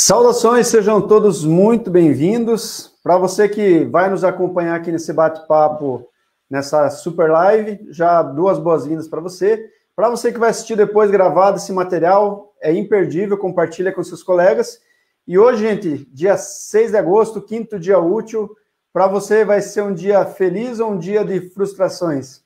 Saudações, sejam todos muito bem-vindos. Para você que vai nos acompanhar aqui nesse bate-papo, nessa super live, já duas boas-vindas para você. Para você que vai assistir depois gravado esse material, é imperdível, compartilha com seus colegas. E hoje, gente, dia 6 de agosto, quinto dia útil, para você vai ser um dia feliz ou um dia de frustrações?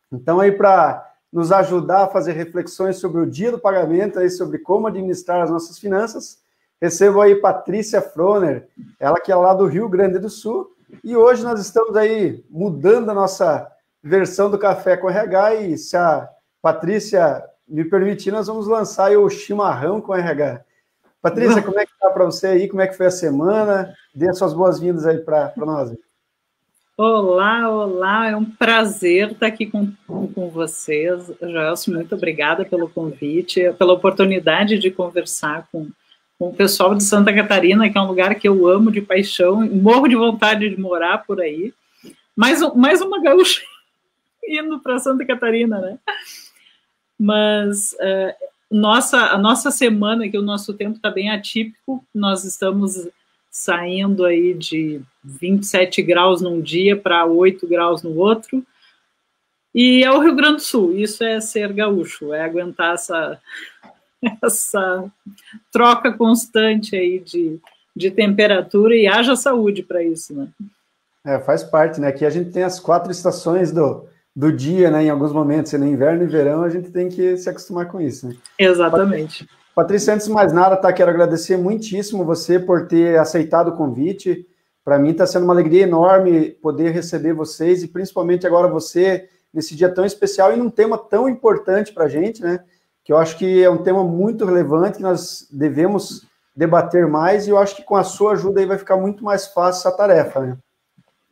Então, aí para nos ajudar a fazer reflexões sobre o dia do pagamento, aí sobre como administrar as nossas finanças, recebo aí Patrícia Froner, ela que é lá do Rio Grande do Sul, e hoje nós estamos aí mudando a nossa versão do Café com RH, e se a Patrícia me permitir, nós vamos lançar aí o chimarrão com RH. Patrícia, como é que tá para você aí? Como é que foi a semana? Dê as suas boas-vindas aí para nós. Olá, olá, é um prazer estar aqui com vocês. Gelson, muito obrigada pelo convite, pela oportunidade de conversar com o pessoal de Santa Catarina, que é um lugar que eu amo de paixão, morro de vontade de morar por aí. Mais uma gaúcha indo para Santa Catarina, né? Mas a nossa semana, que o nosso tempo está bem atípico, nós estamos saindo aí de 27 graus num dia para 8 graus no outro, e é o Rio Grande do Sul, isso é ser gaúcho, é aguentar essa troca constante aí de temperatura, e haja saúde para isso, né? Faz parte, né? Aqui a gente tem as 4 estações do dia, né? Em alguns momentos, no inverno e verão, a gente tem que se acostumar com isso, né? Exatamente. Patrícia, antes de mais nada, tá? Quero agradecer muitíssimo você por ter aceitado o convite. Para mim está sendo uma alegria enorme poder receber vocês, e principalmente agora você, nesse dia tão especial e num tema tão importante para a gente, né? Que eu acho que é um tema muito relevante, que nós devemos debater mais, e eu acho que com a sua ajuda aí vai ficar muito mais fácil essa tarefa, né?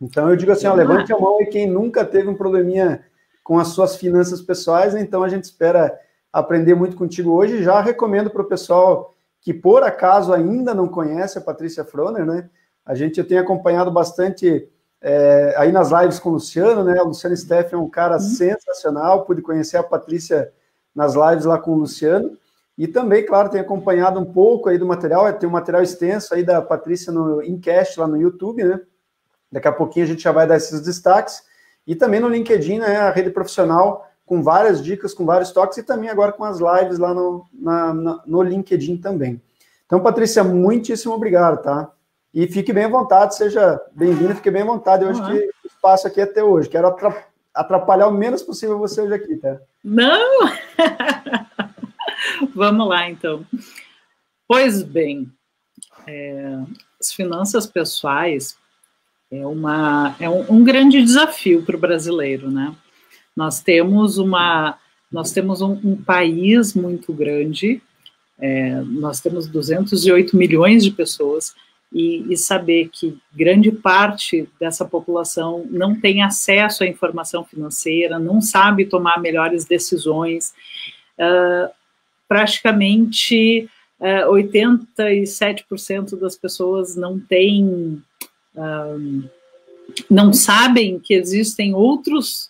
Então eu digo assim, levante a mão aí quem nunca teve um probleminha com as suas finanças pessoais, né? Então a gente espera aprender muito contigo hoje. Já recomendo para o pessoal que por acaso ainda não conhece a Patrícia Froner, né? Eu tenho acompanhado bastante aí nas lives com o Luciano, né? O Luciano Steffen é um cara sensacional, pude conhecer a Patrícia nas lives lá com o Luciano, e também, claro, tenho acompanhado um pouco aí do material, tem um material extenso aí da Patrícia no Incast, lá no YouTube, né? Daqui a pouquinho a gente já vai dar esses destaques, e também no LinkedIn, né? A rede profissional, com várias dicas, com vários toques, e também agora com as lives lá no LinkedIn também. Então, Patrícia, muitíssimo obrigado, tá? E fique bem à vontade, seja bem-vinda, fique bem à vontade. Eu acho que o espaço aqui é até hoje. Quero atrapalhar o menos possível você hoje aqui, tá? Não! Vamos lá, então. Pois bem, as finanças pessoais é um grande desafio para o brasileiro, né? Nós temos um país muito grande, nós temos 208 milhões de pessoas, e saber que grande parte dessa população não tem acesso à informação financeira, não sabe tomar melhores decisões, praticamente 87% das pessoas não sabem que existem outras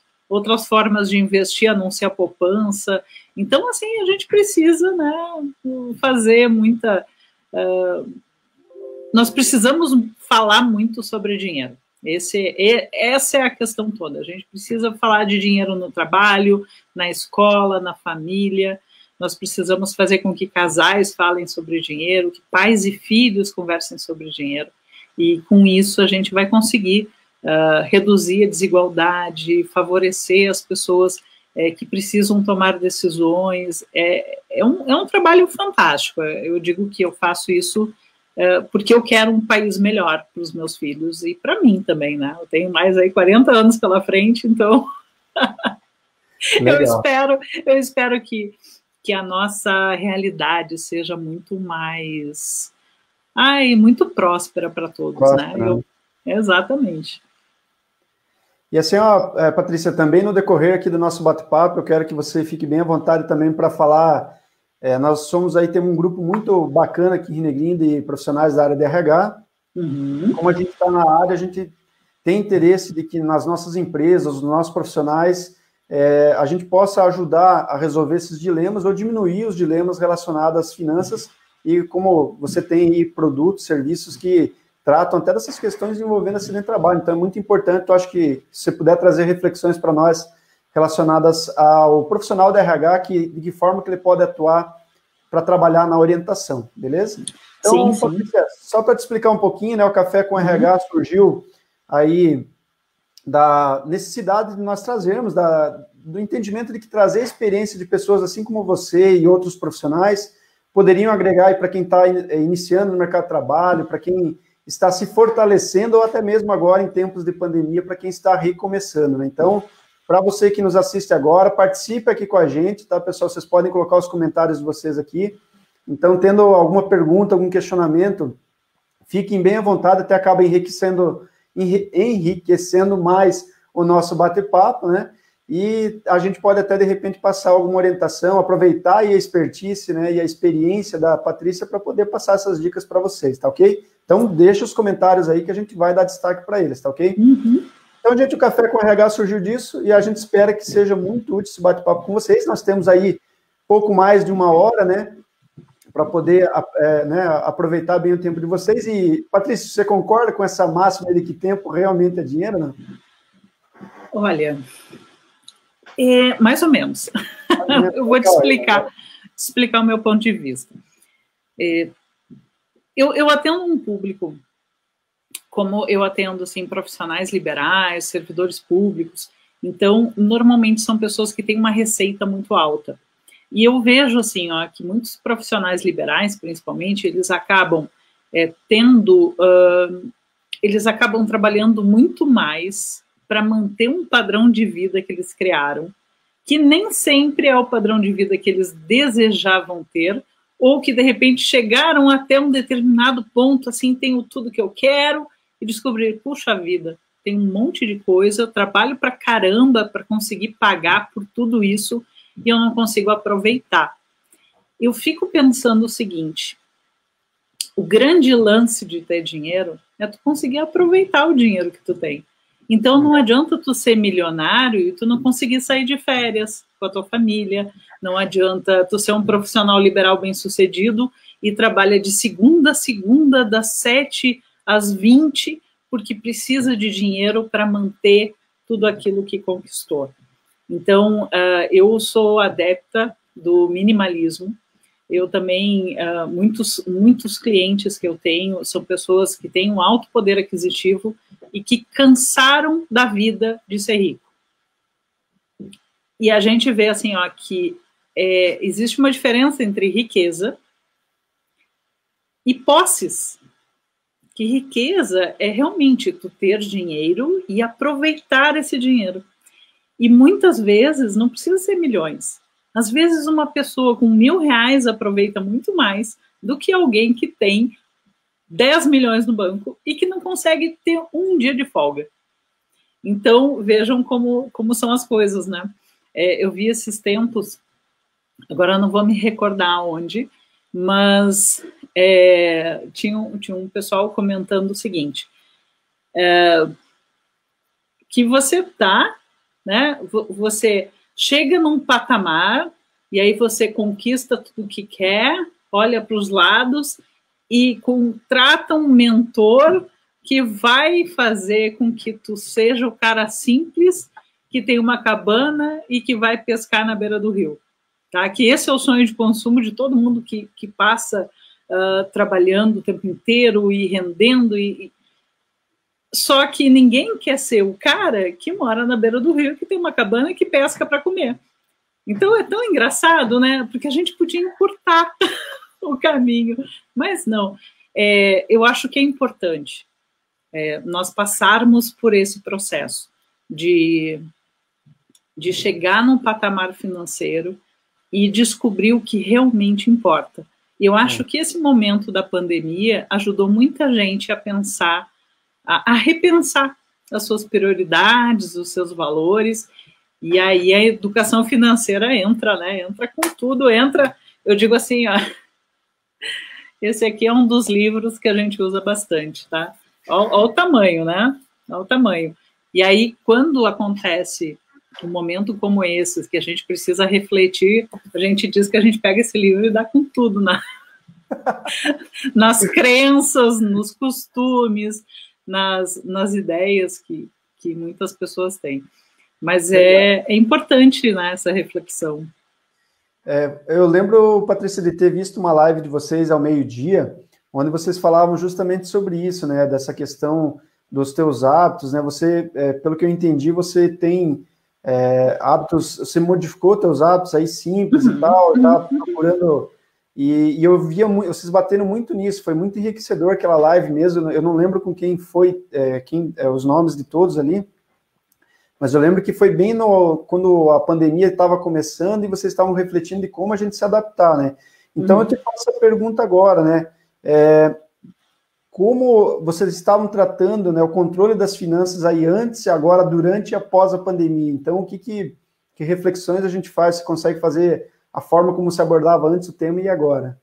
formas de investir, a não ser a poupança. Então, assim, a gente precisa, né, fazer muita... nós precisamos falar muito sobre dinheiro. Essa é a questão toda. A gente precisa falar de dinheiro no trabalho, na escola, na família. Nós precisamos fazer com que casais falem sobre dinheiro, que pais e filhos conversem sobre dinheiro. E com isso a gente vai conseguir reduzir a desigualdade, favorecer as pessoas que precisam tomar decisões. É um trabalho fantástico. Eu digo que eu faço isso porque eu quero um país melhor para os meus filhos e para mim também, né? Eu tenho mais aí 40 anos pela frente, então eu espero que a nossa realidade seja muito mais muito próspera para todos, né? Exatamente. E assim, Patrícia, também no decorrer aqui do nosso bate-papo, eu quero que você fique bem à vontade também para falar. Nós temos um grupo muito bacana aqui em Rio Negrinho de profissionais da área de RH. Como a gente está na área, a gente tem interesse de que nas nossas empresas, nos nossos profissionais, a gente possa ajudar a resolver esses dilemas ou diminuir os dilemas relacionados às finanças e como você tem aí produtos, serviços que tratam até dessas questões envolvendo acidente de trabalho. Então, é muito importante, eu acho que se você puder trazer reflexões para nós relacionadas ao profissional da RH, de que forma que ele pode atuar para trabalhar na orientação, beleza? Então, sim. Patrícia, só para te explicar um pouquinho, né, o Café com RH surgiu aí da necessidade de nós trazermos, do entendimento de que trazer a experiência de pessoas assim como você e outros profissionais poderiam agregar para quem está iniciando no mercado de trabalho, para quem está se fortalecendo, ou até mesmo agora em tempos de pandemia, para quem está recomeçando, né? Então, para você que nos assiste agora, participe aqui com a gente, tá, pessoal? Vocês podem colocar os comentários de vocês aqui. Então, tendo alguma pergunta, algum questionamento, fiquem bem à vontade, até acaba enriquecendo mais o nosso bate-papo, né? E a gente pode até, de repente, passar alguma orientação, aproveitar aí a expertise, né, e a experiência da Patrícia para poder passar essas dicas para vocês, tá ok? Então, deixa os comentários aí que a gente vai dar destaque para eles, tá ok? Então, gente, o Café com RH surgiu disso e a gente espera que seja muito útil esse bate-papo com vocês. Nós temos aí pouco mais de 1 hora, né, para poder aproveitar bem o tempo de vocês. E, Patrícia, você concorda com essa máxima de que tempo realmente é dinheiro, não? Olha, mais ou menos. Eu vou te explicar o meu ponto de vista. Eu atendo um público, como eu atendo assim, profissionais liberais, servidores públicos, então, normalmente são pessoas que têm uma receita muito alta. E eu vejo assim, ó, que muitos profissionais liberais, principalmente, eles acabam eles acabam trabalhando muito mais para manter um padrão de vida que eles criaram, que nem sempre é o padrão de vida que eles desejavam ter, ou que, de repente, chegaram até um determinado ponto, assim, tenho tudo que eu quero, e descobrir, puxa vida, tem um monte de coisa, eu trabalho para caramba para conseguir pagar por tudo isso, e eu não consigo aproveitar. Eu fico pensando o seguinte, o grande lance de ter dinheiro é tu conseguir aproveitar o dinheiro que tu tem. Então, não adianta tu ser milionário e tu não conseguir sair de férias com a tua família, não adianta tu ser um profissional liberal bem-sucedido e trabalha de segunda a segunda, das 7 às 20, porque precisa de dinheiro para manter tudo aquilo que conquistou. Então, eu sou adepta do minimalismo. Eu também, muitos clientes que eu tenho são pessoas que têm um alto poder aquisitivo e que cansaram da vida de ser rico. E a gente vê assim, ó, que existe uma diferença entre riqueza e posses. Que riqueza é realmente tu ter dinheiro e aproveitar esse dinheiro. E muitas vezes não precisa ser milhões. Às vezes uma pessoa com R$1.000 aproveita muito mais do que alguém que tem 10 milhões no banco e que não consegue ter um dia de folga. Então, vejam como são as coisas, né? Eu vi esses tempos, agora eu não vou me recordar onde, mas tinha um pessoal comentando o seguinte, que você né? Você chega num patamar e aí você conquista tudo que quer, olha para os lados e contrata um mentor que vai fazer com que tu seja o cara simples, que tem uma cabana e que vai pescar na beira do rio. Tá? Que esse é o sonho de consumo de todo mundo que passa trabalhando o tempo inteiro e rendendo. Só que ninguém quer ser o cara que mora na beira do rio, que tem uma cabana e que pesca para comer. Então é tão engraçado, né? Porque a gente podia encurtar o caminho, mas não. Eu acho que é importante nós passarmos por esse processo de chegar num patamar financeiro e descobrir o que realmente importa. E eu acho que esse momento da pandemia ajudou muita gente a pensar, a repensar as suas prioridades, os seus valores, e aí a educação financeira entra, né? Entra com tudo, eu digo assim, ó, esse aqui é um dos livros que a gente usa bastante, tá? Olha o tamanho, né? Olha o tamanho. E aí, quando acontece um momento como esse, que a gente precisa refletir, a gente diz que a gente pega esse livro e dá com tudo nas crenças, nos costumes, nas ideias que muitas pessoas têm. Mas é importante, né, essa reflexão. Eu lembro, Patrícia, de ter visto uma live de vocês ao meio-dia, onde vocês falavam justamente sobre isso, né, dessa questão dos teus hábitos, né, você, pelo que eu entendi, você tem hábitos, você modificou teus hábitos aí simples e tal, tá procurando, e eu via vocês batendo muito nisso, foi muito enriquecedor aquela live mesmo, eu não lembro com quem foi, os nomes de todos ali, mas eu lembro que foi bem quando a pandemia estava começando e vocês estavam refletindo de como a gente se adaptar, né? Então eu te faço essa pergunta agora, né? Como vocês estavam tratando, né, o controle das finanças aí antes, agora, durante e após a pandemia? Então, que reflexões a gente faz? Você consegue fazer a forma como se abordava antes o tema e agora?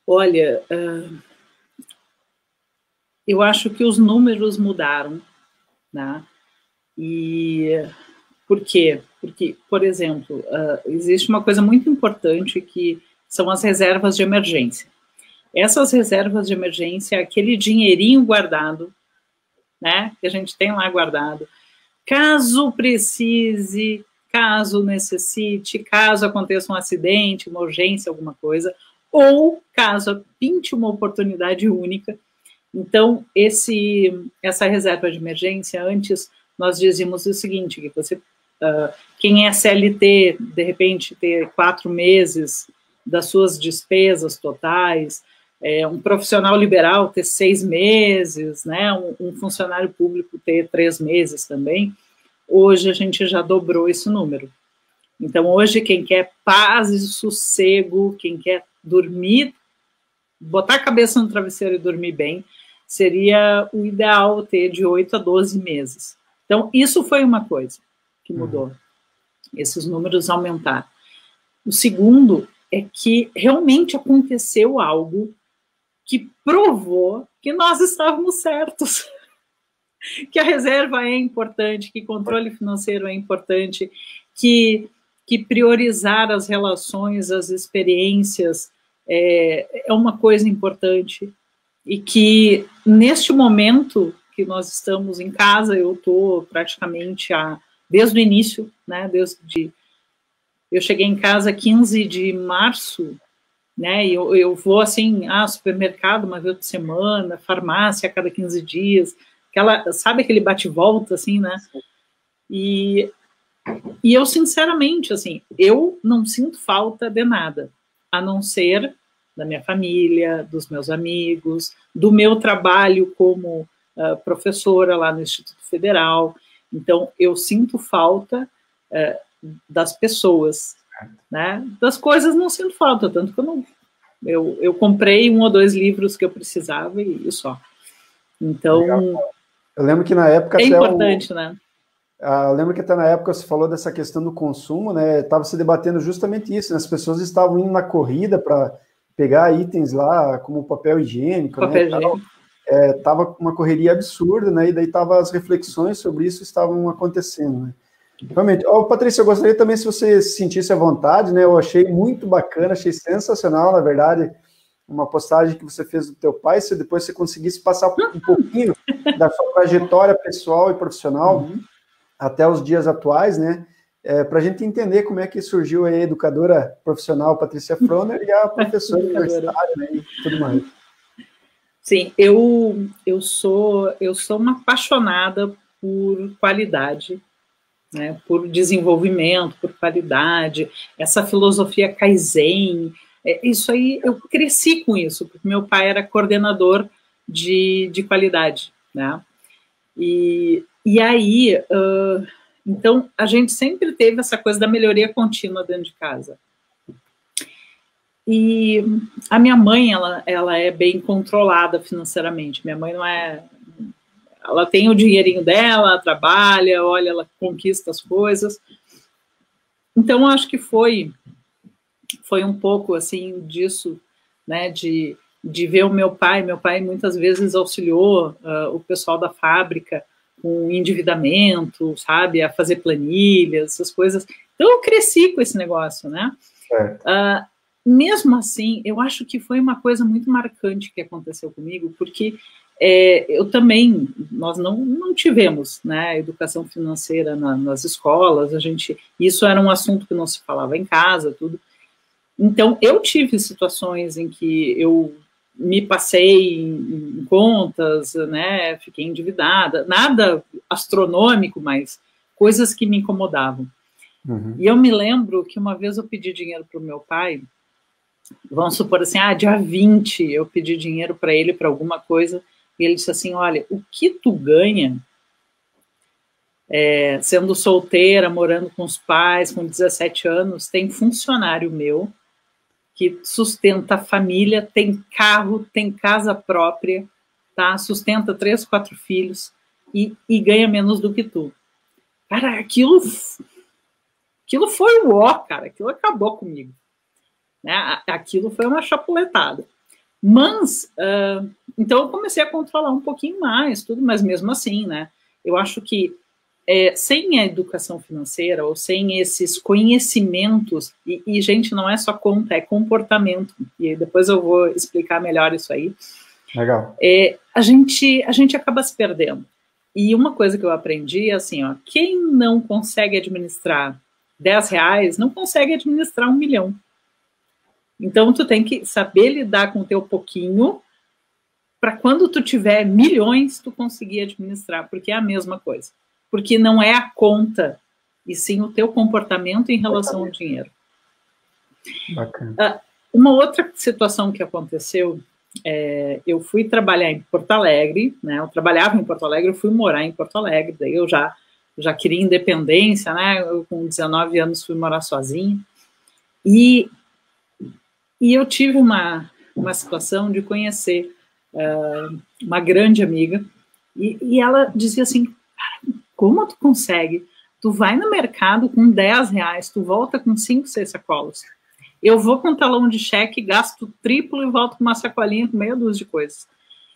Olha, eu acho que os números mudaram, né? E por quê? Porque, por exemplo, existe uma coisa muito importante que são as reservas de emergência. Essas reservas de emergência, aquele dinheirinho guardado, né, que a gente tem lá guardado, caso precise, caso necessite, caso aconteça um acidente, uma urgência, alguma coisa, ou caso pinte uma oportunidade única. Então, essa reserva de emergência, antes nós dizíamos o seguinte, que você, quem é CLT, de repente, ter 4 meses das suas despesas totais, um profissional liberal ter 6 meses, né, um funcionário público ter 3 meses também, hoje a gente já dobrou esse número. Então, hoje, quem quer paz e sossego, quem quer dormir, botar a cabeça no travesseiro e dormir bem, seria o ideal ter de 8 a 12 meses. Então, isso foi uma coisa que mudou. Esses números aumentaram. O segundo é que realmente aconteceu algo que provou que nós estávamos certos. Que a reserva é importante, que controle financeiro é importante, que priorizar as relações, as experiências é uma coisa importante. E que, neste momento que nós estamos em casa, eu estou praticamente desde o início, né, eu cheguei em casa 15 de março, né, e eu vou assim, supermercado uma vez por semana, farmácia a cada 15 dias, sabe aquele bate-volta, assim, né, e eu, sinceramente, assim, eu não sinto falta de nada, a não ser da minha família, dos meus amigos, do meu trabalho como professora lá no Instituto Federal. Então, eu sinto falta das pessoas, né? Das coisas não sinto falta, tanto que eu comprei 1 ou 2 livros que eu precisava e só. Então, eu lembro que na época é importante, né? Eu lembro que até na época você falou dessa questão do consumo, né? Estava se debatendo justamente isso, né? As pessoas estavam indo na corrida para pegar itens lá, como papel higiênico, papel higiênico. Tava uma correria absurda, né? E daí tava as reflexões sobre isso estavam acontecendo, né? Realmente. Patrícia, eu gostaria também, se você se sentisse à vontade, né? Eu achei muito bacana, achei sensacional, na verdade, uma postagem que você fez do teu pai, se depois você conseguisse passar um pouquinho da sua trajetória pessoal e profissional até os dias atuais, né? Para a gente entender como é que surgiu a educadora profissional Patrícia Froner e a professora universitária, né, e tudo mais. Sim, eu sou uma apaixonada por qualidade, né, por desenvolvimento, por qualidade, essa filosofia Kaizen, isso aí, eu cresci com isso, porque meu pai era coordenador de qualidade, né, e aí, então, a gente sempre teve essa coisa da melhoria contínua dentro de casa. E a minha mãe, ela é bem controlada financeiramente. Minha mãe não é... Ela tem o dinheirinho dela, ela trabalha, olha, ela conquista as coisas. Então, eu acho que foi um pouco, assim, disso, né, de ver o meu pai. Meu pai, muitas vezes, auxiliou o pessoal da fábrica com endividamento, sabe, a fazer planilhas, essas coisas. Então, eu cresci com esse negócio, né? mesmo assim, eu acho que foi uma coisa muito marcante que aconteceu comigo, porque eu também, nós não tivemos, né, educação financeira nas escolas, isso era um assunto que não se falava em casa, tudo. Então, eu tive situações em que eu me passei em contas, né, fiquei endividada, nada astronômico, mas coisas que me incomodavam. Uhum. E eu me lembro que uma vez eu pedi dinheiro para o meu pai, vamos supor assim, dia 20 eu pedi dinheiro para ele para alguma coisa, e ele disse assim, olha, o que tu ganha sendo solteira, morando com os pais, com 17 anos, tem funcionário meu que sustenta a família, tem carro, tem casa própria, tá? Sustenta 3, 4 filhos e ganha menos do que tu. Cara, aquilo foi o ó, cara, aquilo acabou comigo. Né? Aquilo foi uma chapuletada. Mas, então eu comecei a controlar um pouquinho mais, tudo, mas mesmo assim, né? Eu acho que sem a educação financeira ou sem esses conhecimentos, e gente, não é só conta, é comportamento, e depois eu vou explicar melhor isso aí. Legal. A gente acaba se perdendo. E uma coisa que eu aprendi é assim, ó, quem não consegue administrar R$10, não consegue administrar 1 milhão. Então, tu tem que saber lidar com o teu pouquinho para quando tu tiver milhões, tu conseguir administrar, porque é a mesma coisa. Porque não é a conta, e sim o teu comportamento em relação ao dinheiro. Bacana. Uma outra situação que aconteceu, eu fui trabalhar em Porto Alegre, né? Eu trabalhava em Porto Alegre, eu fui morar em Porto Alegre, daí eu já queria independência, né? Eu, com 19 anos, fui morar sozinha. E eu tive uma situação de conhecer uma grande amiga, e ela dizia assim, como tu consegue? Tu vai no mercado com R$10, tu volta com 5, 6 sacolas. Eu vou com talão de cheque, gasto triplo e volto com uma sacolinha com meia dúzia de coisas.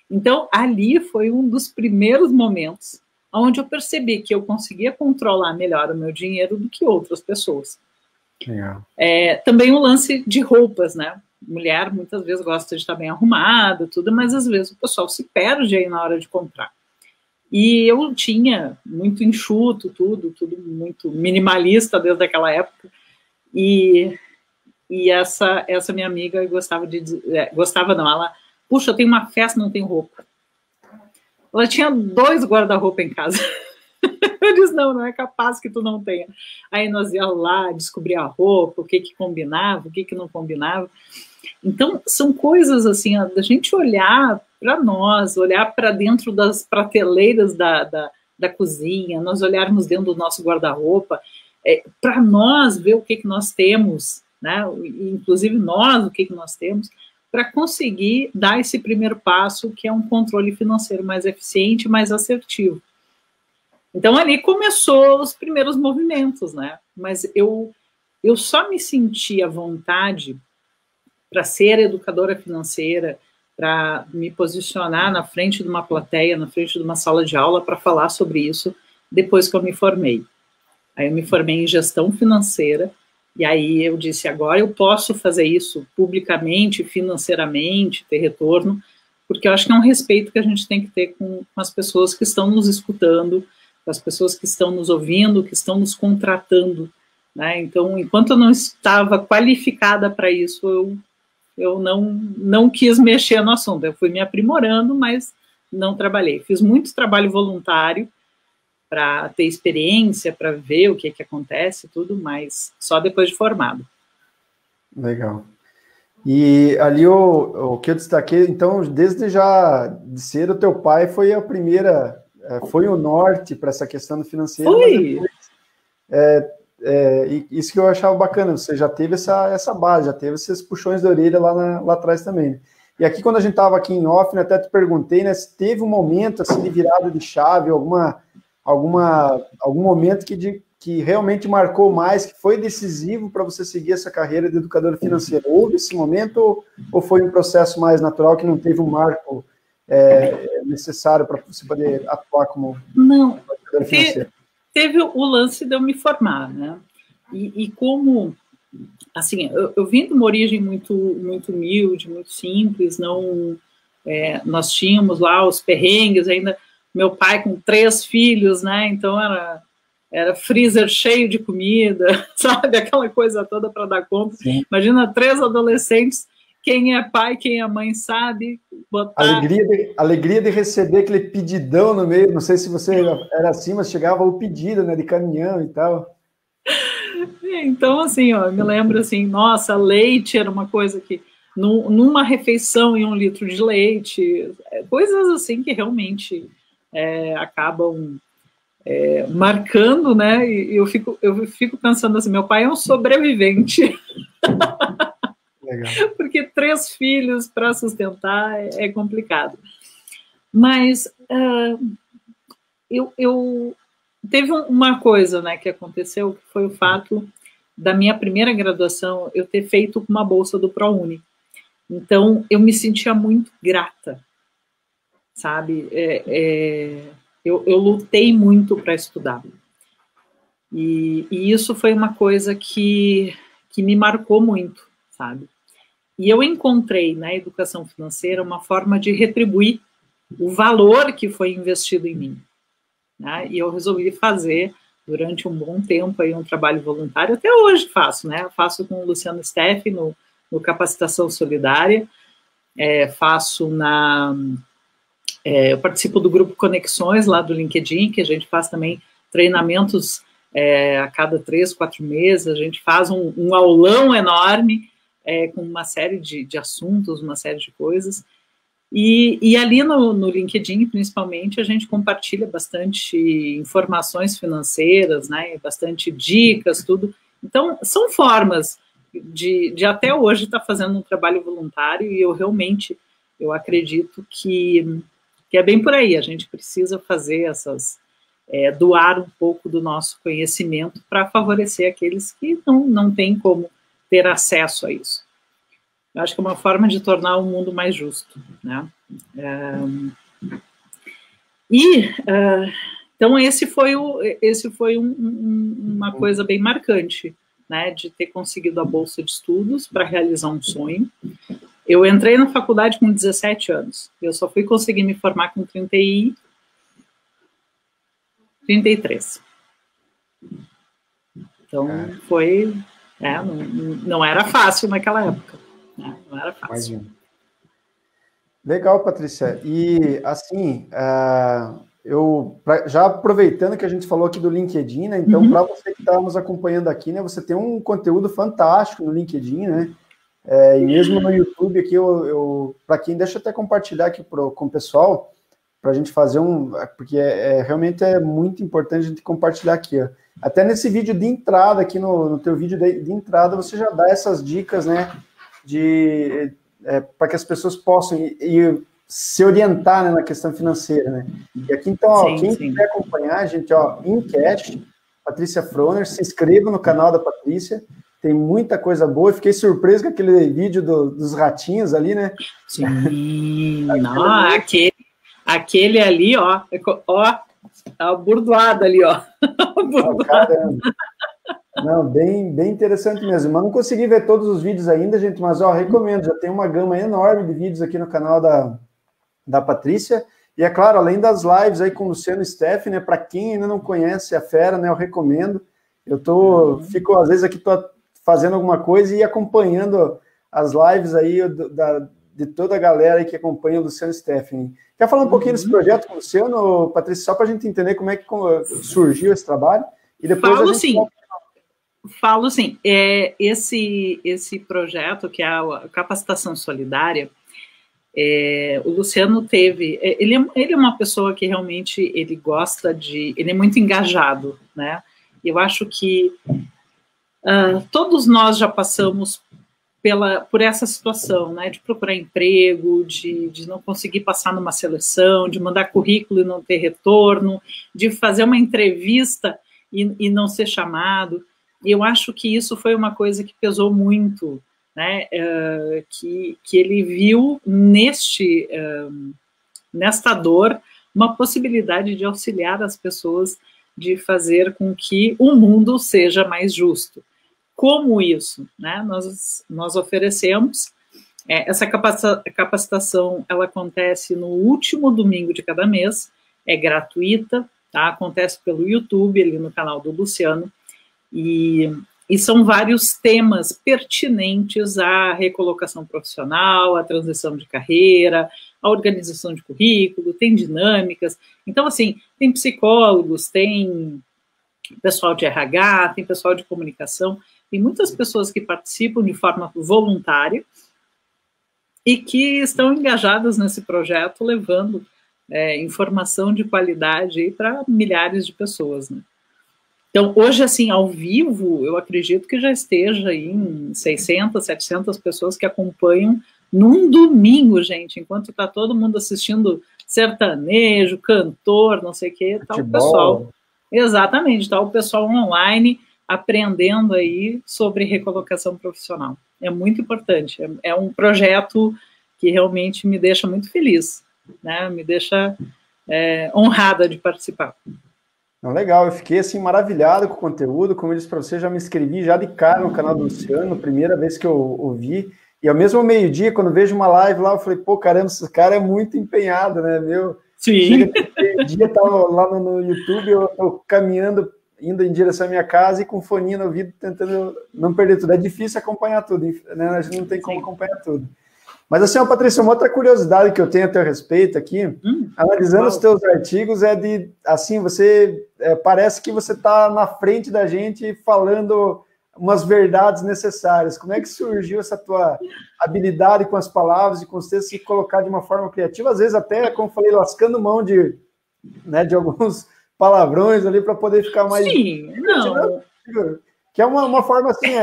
Então, ali foi um dos primeiros momentos onde eu percebi que eu conseguia controlar melhor o meu dinheiro do que outras pessoas. Legal. Também o lance de roupas, né? Mulher muitas vezes gosta de estar bem arrumada, tudo, mas às vezes o pessoal se perde aí na hora de comprar. E eu tinha muito enxuto, tudo muito minimalista desde aquela época. E essa minha amiga gostava não, ela, puxa, eu tenho uma festa, não tenho roupa. Ela tinha 2 guarda-roupa em casa. Eu disse, não é capaz que tu não tenha. Aí nós íamos lá descobrir a roupa, o que combinava, o que não combinava. Então, são coisas assim, da gente olhar para nós, olhar para dentro das prateleiras da cozinha, nós olharmos dentro do nosso guarda-roupa, para nós ver o que nós temos, né? Inclusive nós, o que nós temos, para conseguir dar esse primeiro passo, que é um controle financeiro mais eficiente, mais assertivo. Então, ali começou os primeiros movimentos, né? Mas eu só me senti à vontade para ser educadora financeira, para me posicionar na frente de uma plateia, na frente de uma sala de aula, para falar sobre isso, depois que eu me formei. Aí eu me formei em gestão financeira, e aí eu disse, agora eu posso fazer isso publicamente, financeiramente, ter retorno, porque eu acho que é um respeito que a gente tem que ter com as pessoas que estão nos escutando, com as pessoas que estão nos ouvindo, que estão nos contratando, né? Então, enquanto eu não estava qualificada para isso, eu não quis mexer no assunto. Eu fui me aprimorando, mas não trabalhei. Fiz muito trabalho voluntário para ter experiência, para ver o que acontece, tudo, mas só depois de formado. Legal. E ali o que eu destaquei, então, desde já de cedo, o teu pai foi a primeira, foi o norte para essa questão financeira. Foi! Isso que eu achava bacana, você já teve essa base, já teve esses puxões de orelha lá atrás também. E aqui, quando a gente estava aqui em off, né, até te perguntei, né, se teve um momento assim, de virada de chave, algum momento que realmente marcou mais, que foi decisivo para você seguir essa carreira de educadora financeira. Houve esse momento ou foi um processo mais natural que não teve um marco necessário para você poder atuar como educadora financeira? Teve o lance de eu me formar, né? E como assim, eu vim de uma origem muito humilde, muito simples, não, nós tínhamos lá os perrengues, ainda meu pai com 3 filhos, né, então era freezer cheio de comida, sabe, aquela coisa toda para dar conta. Sim. Imagina 3 adolescentes, quem é pai, quem é mãe sabe botar... Alegria de receber aquele pedidão no meio, não sei se você era assim, mas chegava o pedido, né, de caminhão e tal. Então, assim, ó, eu me lembro assim, nossa, leite era uma coisa que, numa refeição e 1 litro de leite, coisas assim que realmente acabam marcando, né, e eu fico pensando assim, meu pai é um sobrevivente. Legal. Porque 3 filhos para sustentar é complicado. Mas teve uma coisa, né, que aconteceu, que foi o fato da minha primeira graduação eu ter feito uma bolsa do ProUni. Então, eu me sentia muito grata, sabe? Eu lutei muito para estudar. E isso foi uma coisa que me marcou muito, sabe? E eu encontrei na educação financeira uma forma de retribuir o valor que foi investido em mim, né? E eu resolvi fazer, durante um bom tempo, aí, um trabalho voluntário, até hoje faço, né? Eu faço com o Luciano Steff no Capacitação Solidária, eu participo do grupo Conexões, lá do LinkedIn, que a gente faz também treinamentos a cada 3, 4 meses, a gente faz um aulão enorme, com uma série de assuntos, uma série de coisas, e ali no LinkedIn, principalmente, a gente compartilha bastante informações financeiras, né, bastante dicas, tudo. Então, são formas de até hoje estar fazendo um trabalho voluntário, e eu acredito que é bem por aí, a gente precisa fazer doar um pouco do nosso conhecimento para favorecer aqueles que não têm como ter acesso a isso. Eu acho que é uma forma de tornar o mundo mais justo, né? Então, esse foi uma coisa bem marcante, né, de ter conseguido a bolsa de estudos para realizar um sonho. Eu entrei na faculdade com 17 anos, eu só fui conseguir me formar com 33. Então, foi... não era fácil naquela época. Não era fácil. Imagina. Legal, Patrícia. E, assim, já aproveitando que a gente falou aqui do LinkedIn, né? Então, para você que está nos acompanhando aqui, né? Você tem um conteúdo fantástico no LinkedIn, né? E mesmo no YouTube aqui, para quem, deixa eu até compartilhar aqui com o pessoal, para a gente fazer porque realmente é muito importante a gente compartilhar aqui, ó. Até nesse vídeo de entrada, aqui no teu vídeo de entrada, você já dá essas dicas, né? Para que as pessoas possam se orientar, né, na questão financeira, né? E aqui, então, ó, quem quiser acompanhar, gente, ó, InCash, Patrícia Froner, se inscreva no canal da Patrícia, tem muita coisa boa. Eu fiquei surpreso com aquele vídeo dos ratinhos ali, né? Sim, não, aquele ali, ó, a burdoada ali, ó. Caramba. Não, bem interessante mesmo. Mas não consegui ver todos os vídeos ainda, gente, mas ó, recomendo, já tem uma gama enorme de vídeos aqui no canal da Patrícia. E é claro, além das lives aí com o Luciano Steff, né? Para quem ainda não conhece a fera, né? Eu recomendo. Fico, às vezes, aqui fazendo alguma coisa e acompanhando as lives aí de toda a galera aí que acompanha o Luciano Steff. Quer falar um pouquinho desse projeto com o Luciano, Patrícia, só para a gente entender como é que surgiu esse trabalho? E depois Falo sim. Esse projeto, que é a Capacitação Solidária, o Luciano teve... Ele é uma pessoa que realmente ele gosta ele é muito engajado, né? Eu acho que todos nós já passamos por essa situação, né? De procurar emprego, de não conseguir passar numa seleção, de mandar currículo e não ter retorno, de fazer uma entrevista e não ser chamado. E eu acho que isso foi uma coisa que pesou muito, né? Que ele viu nesta dor uma possibilidade de auxiliar as pessoas, de fazer com que o mundo seja mais justo. como isso, né? Nós oferecemos, essa capacitação, ela acontece no último domingo de cada mês, é gratuita, tá? Acontece pelo YouTube, ali no canal do Luciano, e são vários temas pertinentes à recolocação profissional, à transição de carreira, à organização de currículo, tem dinâmicas. Então, assim, tem psicólogos, tem pessoal de RH, tem pessoal de comunicação, tem muitas pessoas que participam de forma voluntária e que estão engajadas nesse projeto, levando informação de qualidade para milhares de pessoas, né? Então, hoje, assim, ao vivo, eu acredito que já esteja aí em 600, 700 pessoas que acompanham num domingo, gente, enquanto está todo mundo assistindo sertanejo, cantor, não sei o quê, tá o pessoal. Exatamente, está o pessoal online aprendendo aí sobre recolocação profissional. É muito importante, é um projeto que realmente me deixa muito feliz, né? Me deixa honrada de participar. Não, legal, eu fiquei assim maravilhado com o conteúdo, como eu disse para você, já me inscrevi já de cara no canal do Luciano, primeira vez que eu ouvi, e ao mesmo meio-dia, quando vejo uma live lá, eu falei, pô, caramba, esse cara é muito empenhado, né, meu? Sim. Meio-dia, tava lá no YouTube, eu tô caminhando, indo em direção à minha casa e com fone no ouvido, tentando não perder tudo. É difícil acompanhar tudo, né? A gente não tem como acompanhar tudo. Mas assim, Patrícia, uma outra curiosidade que eu tenho a teu respeito aqui, analisando os teus artigos, assim, você parece que você está na frente da gente falando umas verdades necessárias. Como é que surgiu essa tua habilidade com as palavras e com os textos e colocar de uma forma criativa, às vezes até, como eu falei, lascando mão de alguns palavrões ali para poder ficar mais... Sim, não... Que é uma forma assim,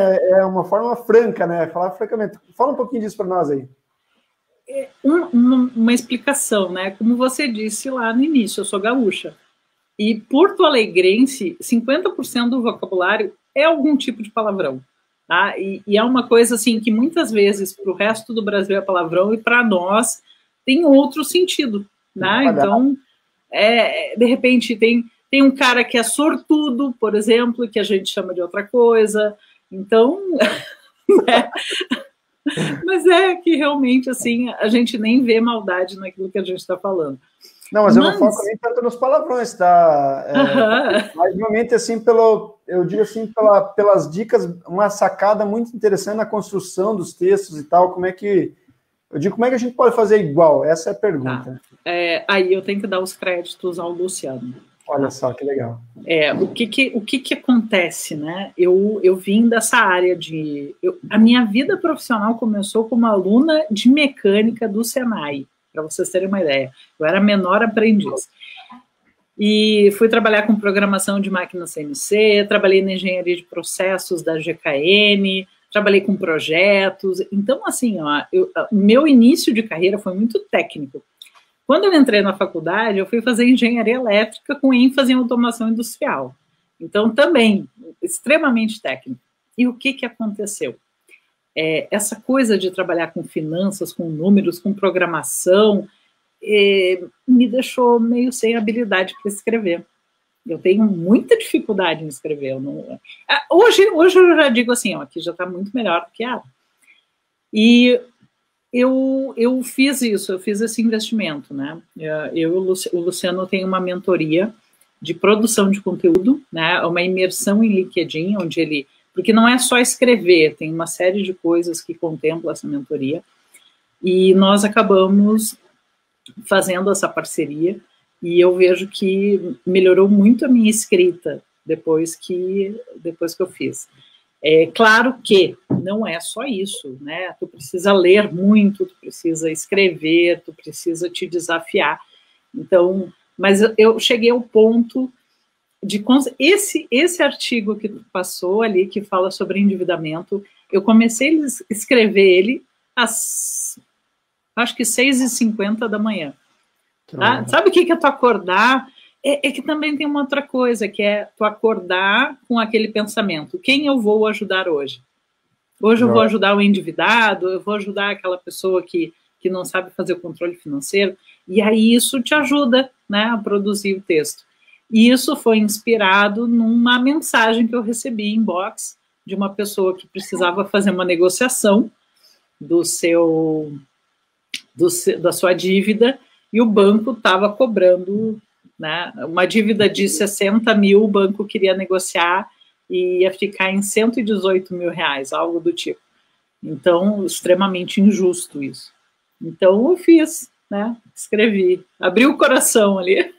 uma forma franca, né? Falar francamente. Fala um pouquinho disso para nós aí. Uma explicação, né? Como você disse lá no início, eu sou gaúcha. E porto-alegrense, 50% do vocabulário é algum tipo de palavrão. Tá? E é uma coisa assim que muitas vezes para o resto do Brasil é palavrão e para nós tem outro sentido. Né? Então, de repente, tem um cara que é sortudo, por exemplo, que a gente chama de outra coisa. Então, mas é que realmente, assim, a gente nem vê maldade naquilo que a gente está falando. Não, mas eu não foco nem tanto nos palavrões, tá? Mas realmente, assim, eu digo assim, pelas dicas, uma sacada muito interessante na construção dos textos e tal, como é que a gente pode fazer igual? Essa é a pergunta. Tá. Aí eu tenho que dar os créditos ao Luciano. Olha só, que legal. O que acontece, né? Eu vim dessa área a minha vida profissional começou como aluna de mecânica do Senai, para vocês terem uma ideia. Eu era menor aprendiz. E fui trabalhar com programação de máquina CNC, trabalhei na engenharia de processos da GKN, trabalhei com projetos. Então, assim, meu início de carreira foi muito técnico. Quando eu entrei na faculdade, eu fui fazer engenharia elétrica com ênfase em automação industrial. Então, também, extremamente técnico. E o que aconteceu? Essa coisa de trabalhar com finanças, com números, com programação, me deixou meio sem habilidade para escrever. Eu tenho muita dificuldade em escrever. Hoje eu já digo assim, aqui já está muito melhor do que era. E eu fiz isso, eu fiz esse investimento, né? O Luciano tem uma mentoria de produção de conteúdo, né? Uma imersão em LinkedIn, onde porque não é só escrever, tem uma série de coisas que contempla essa mentoria, e nós acabamos fazendo essa parceria, e eu vejo que melhorou muito a minha escrita depois que eu fiz. Claro que não é só isso, né? Tu precisa ler muito, tu precisa escrever, tu precisa te desafiar. Então, mas eu cheguei ao ponto de esse artigo que tu passou ali, que fala sobre endividamento, eu comecei a escrever ele às, acho que 6h50 da manhã. Tá? Sabe o que é tu acordar? Que também tem uma outra coisa, que é tu acordar com aquele pensamento. Quem eu vou ajudar hoje? Hoje eu vou ajudar o endividado, eu vou ajudar aquela pessoa que não sabe fazer o controle financeiro. E aí isso te ajuda, né, a produzir o texto. E isso foi inspirado numa mensagem que eu recebi em inbox de uma pessoa que precisava fazer uma negociação da sua dívida, e o banco estava cobrando, né, uma dívida de 60 mil, o banco queria negociar e ia ficar em 118 mil reais, algo do tipo. Então, extremamente injusto isso. Então, eu fiz, né, escrevi, abri o coração ali.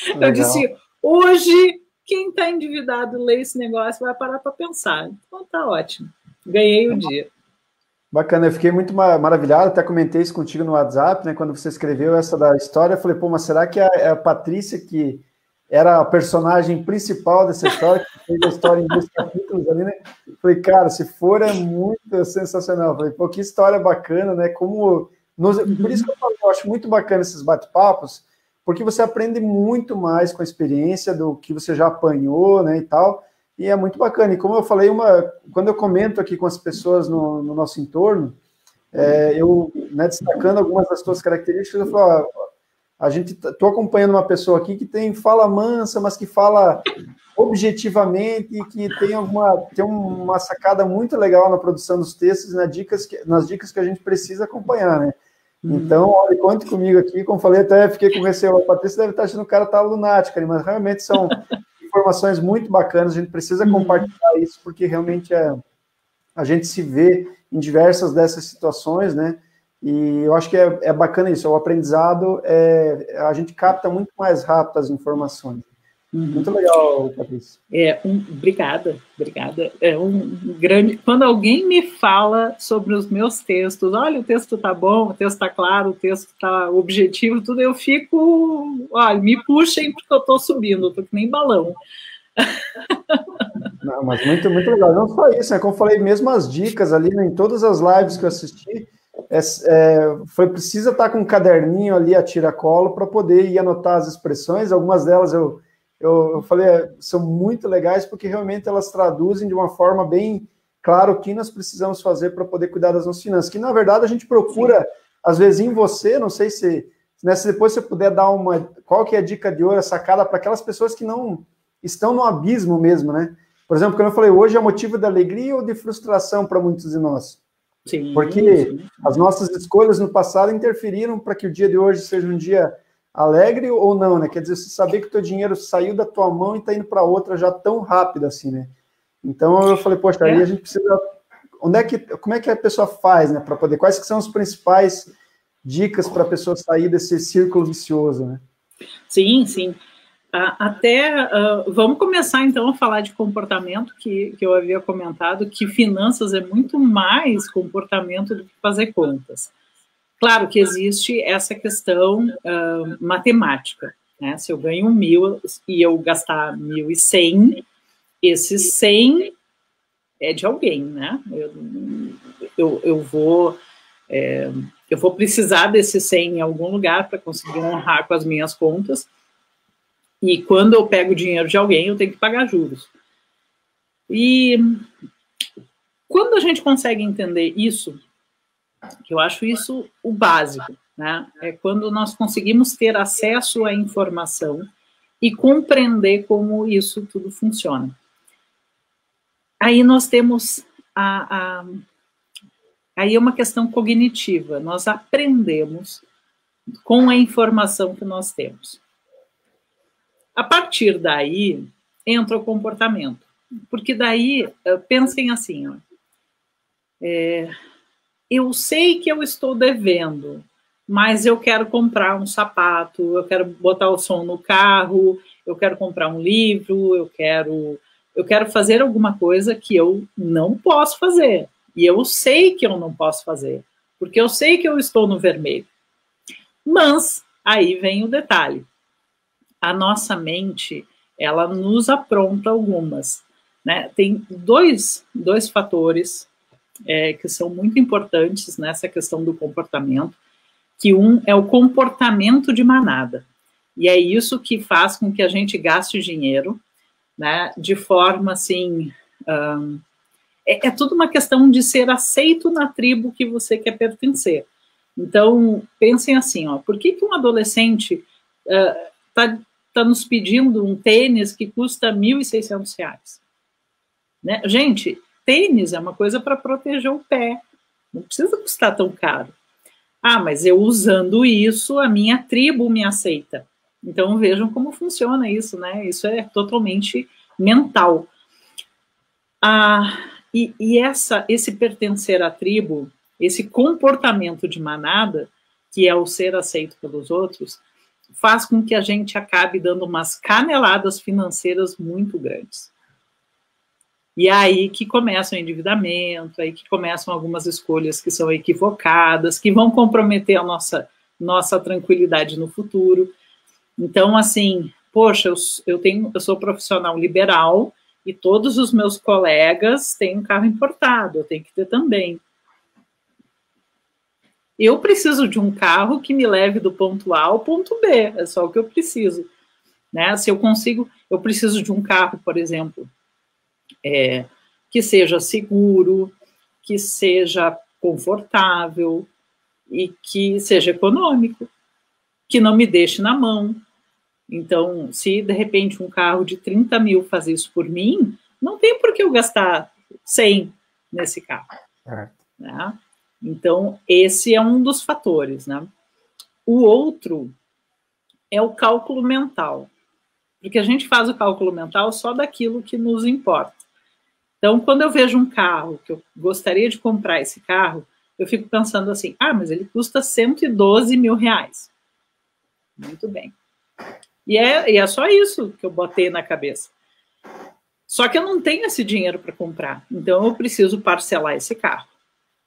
Legal. Eu disse, hoje, quem está endividado lê esse negócio vai parar para pensar. Então, tá ótimo. Ganhei o dia. Bacana, eu fiquei muito maravilhado, até comentei isso contigo no WhatsApp, né, quando você escreveu essa da história, eu falei, pô, mas será que a Patrícia, que era a personagem principal dessa história, que fez a história em 2 capítulos ali, né, falei, cara, se for é muito sensacional, falei, pô, que história bacana, né, por isso que eu acho muito bacana esses bate-papos, porque você aprende muito mais com a experiência do que você já apanhou, né, e tal, e é muito bacana. E como eu falei, quando eu comento aqui com as pessoas no nosso entorno, eu, né, destacando algumas das suas características, eu falo, estou acompanhando uma pessoa aqui que tem fala mansa, mas que fala objetivamente e que tem uma sacada muito legal na produção dos textos, nas dicas que a gente precisa acompanhar, né? Então, olha, conte comigo aqui, como falei, até fiquei com receio, a Patrícia deve estar achando que o cara está lunático, mas realmente são informações muito bacanas, a gente precisa compartilhar isso, porque realmente a gente se vê em diversas dessas situações, né, e eu acho que é bacana isso, o aprendizado, a gente capta muito mais rápido as informações. Muito legal, Patrícia. Obrigada. É grande... Quando alguém me fala sobre os meus textos, olha, o texto tá bom, o texto tá claro, o texto tá objetivo, tudo, eu fico, olha, me puxem porque eu tô subindo, eu tô que nem balão. Não, mas muito, muito legal. Não só isso, né? Como eu falei, mesmo as dicas ali, né, em todas as lives que eu assisti, precisa estar com um caderninho ali a tiracolo para poder ir anotar as expressões. Algumas delas eu falei, são muito legais porque realmente elas traduzem de uma forma bem clara o que nós precisamos fazer para poder cuidar das nossas finanças. Que, na verdade, a gente procura, às vezes, em você, não sei se depois você puder dar qual que é a dica de ouro, a sacada para aquelas pessoas que não estão no abismo mesmo, né? Por exemplo, quando eu falei, hoje é motivo de alegria ou de frustração para muitos de nós? Sim, porque as nossas escolhas no passado interferiram para que o dia de hoje seja um dia alegre ou não, né? Quer dizer, você saber que o teu dinheiro saiu da tua mão e está indo para outra já tão rápido assim, né? Então eu falei, poxa, aí a gente precisa... Como é que a pessoa faz, né? Para poder... Quais que são as principais dicas para a pessoa sair desse círculo vicioso, né? Sim. Vamos começar então a falar de comportamento, que eu havia comentado, que finanças é muito mais comportamento do que fazer contas. Claro que existe essa questão matemática, né? Se eu ganho 1.000 e eu gastar 1.100, esse 100 é de alguém, né? Eu vou precisar desse 100 em algum lugar para conseguir honrar com as minhas contas, e quando eu pego o dinheiro de alguém, eu tenho que pagar juros. E quando a gente consegue entender isso, que eu acho isso o básico, né? É quando nós conseguimos ter acesso à informação e compreender como isso tudo funciona. Aí nós temos aí é uma questão cognitiva, nós aprendemos com a informação que nós temos. A partir daí, entra o comportamento, porque daí, pensem assim, ó, eu sei que eu estou devendo, mas eu quero comprar um sapato, eu quero botar o som no carro, eu quero comprar um livro, eu quero fazer alguma coisa que eu não posso fazer. E eu sei que eu não posso fazer, porque eu sei que eu estou no vermelho. Mas aí vem o detalhe. A nossa mente, ela nos apronta algumas, né? Tem dois fatores que são muito importantes nessa questão do comportamento, que um é o comportamento de manada, e é isso que faz com que a gente gaste dinheiro, né, de forma assim, é tudo uma questão de ser aceito na tribo que você quer pertencer. Então, pensem assim, ó, por que um adolescente tá nos pedindo um tênis que custa R$ 1.600? Né? Gente, tênis é uma coisa para proteger o pé, não precisa custar tão caro. Ah, mas eu usando isso, a minha tribo me aceita. Então vejam como funciona isso, né? Isso é totalmente mental. Esse pertencer à tribo, esse comportamento de manada, que é o ser aceito pelos outros, faz com que a gente acabe dando umas caneladas financeiras muito grandes. E é aí que começa o endividamento, aí que começam algumas escolhas que são equivocadas, que vão comprometer a nossa tranquilidade no futuro. Então, assim, poxa, eu sou profissional liberal e todos os meus colegas têm um carro importado, eu tenho que ter também. Eu preciso de um carro que me leve do ponto A ao ponto B, é só o que eu preciso. Né? Se eu consigo, eu preciso de um carro, por exemplo, que seja seguro, que seja confortável e que seja econômico, que não me deixe na mão. Então, se de repente um carro de 30 mil faz isso por mim, não tem por que eu gastar 100 nesse carro. Né? Então, esse é um dos fatores. Né? O outro é o cálculo mental, porque a gente faz o cálculo mental só daquilo que nos importa. Então, quando eu vejo um carro, que eu gostaria de comprar esse carro, eu fico pensando assim, mas ele custa 112 mil reais. Muito bem. E é só isso que eu botei na cabeça. Só que eu não tenho esse dinheiro para comprar, então eu preciso parcelar esse carro.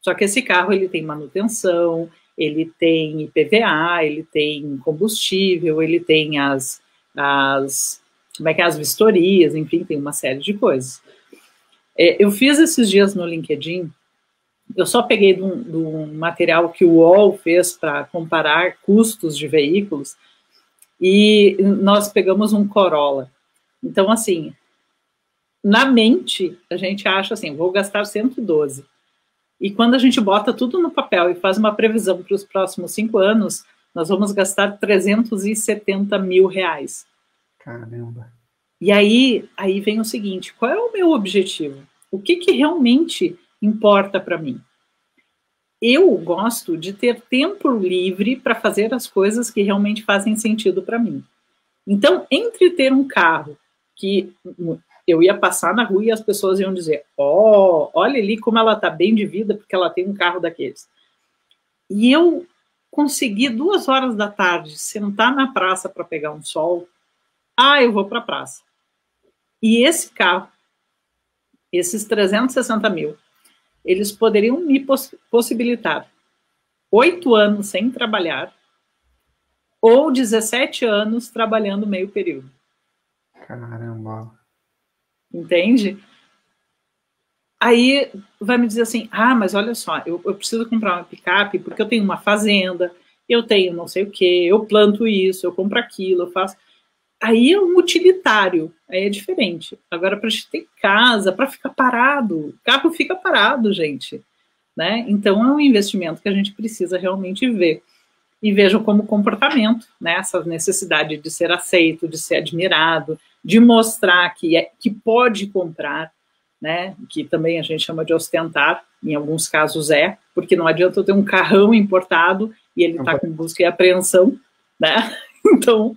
Só que esse carro, ele tem manutenção, ele tem IPVA, ele tem combustível, ele tem as vistorias, enfim, tem uma série de coisas. Eu fiz esses dias no LinkedIn, eu só peguei de um material que o UOL fez para comparar custos de veículos, e nós pegamos um Corolla. Então, assim, na mente, a gente acha assim, vou gastar 112. E quando a gente bota tudo no papel e faz uma previsão para os próximos 5 anos, nós vamos gastar 370 mil reais. Caramba. E aí vem o seguinte, qual é o meu objetivo? O que realmente importa para mim? Eu gosto de ter tempo livre para fazer as coisas que realmente fazem sentido para mim. Então, entre ter um carro que eu ia passar na rua e as pessoas iam dizer, olha ali como ela está bem de vida porque ela tem um carro daqueles. E eu consegui 2 horas da tarde sentar na praça para pegar um sol, eu vou para a praça. E esse carro, esses 360 mil, eles poderiam me possibilitar 8 anos sem trabalhar ou 17 anos trabalhando meio período. Caramba. Entende? Aí vai me dizer assim, mas olha só, eu preciso comprar uma picape porque eu tenho uma fazenda, eu tenho não sei o quê, eu planto isso, eu compro aquilo, eu faço... Aí é um utilitário, aí é diferente. Agora, para a gente ter casa, para ficar parado, o carro fica parado, gente. Né? Então, é um investimento que a gente precisa realmente ver. E vejam como comportamento, né? Essa necessidade de ser aceito, de ser admirado, de mostrar que pode comprar, né? Que também a gente chama de ostentar, em alguns casos porque não adianta eu ter um carrão importado e ele está com busca e apreensão, né? Então,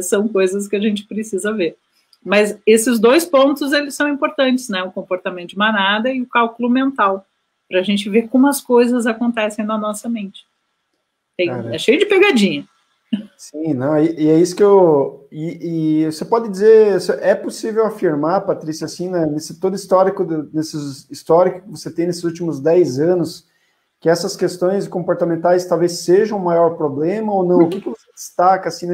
são coisas que a gente precisa ver. Mas esses 2 pontos, eles são importantes, né? O comportamento de manada e o cálculo mental, para a gente ver como as coisas acontecem na nossa mente. É cheio de pegadinha. Sim, não, e é isso que eu... E você pode dizer, é possível afirmar, Patrícia, assim, né, nesse todo histórico, nesses histórico que você tem nesses últimos 10 anos, que essas questões comportamentais talvez sejam o maior problema ou não? O que você destaca, assim,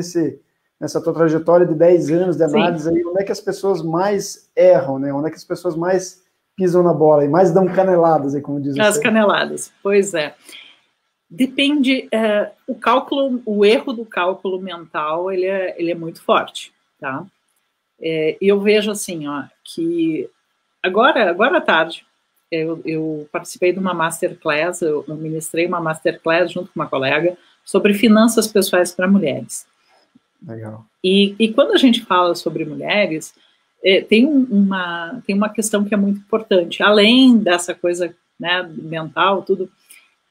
nessa tua trajetória de 10 anos de análise, aí, onde é que as pessoas mais erram, né? Onde é que as pessoas mais pisam na bola e mais dão caneladas, aí, como diz você? As caneladas, pois é. Depende, o erro do cálculo mental, ele é muito forte, tá? E eu vejo assim, que agora à tarde, eu participei de uma masterclass, eu ministrei uma masterclass junto com uma colega sobre finanças pessoais para mulheres. Legal. E quando a gente fala sobre mulheres, tem uma questão que é muito importante, além dessa coisa, né, mental, tudo,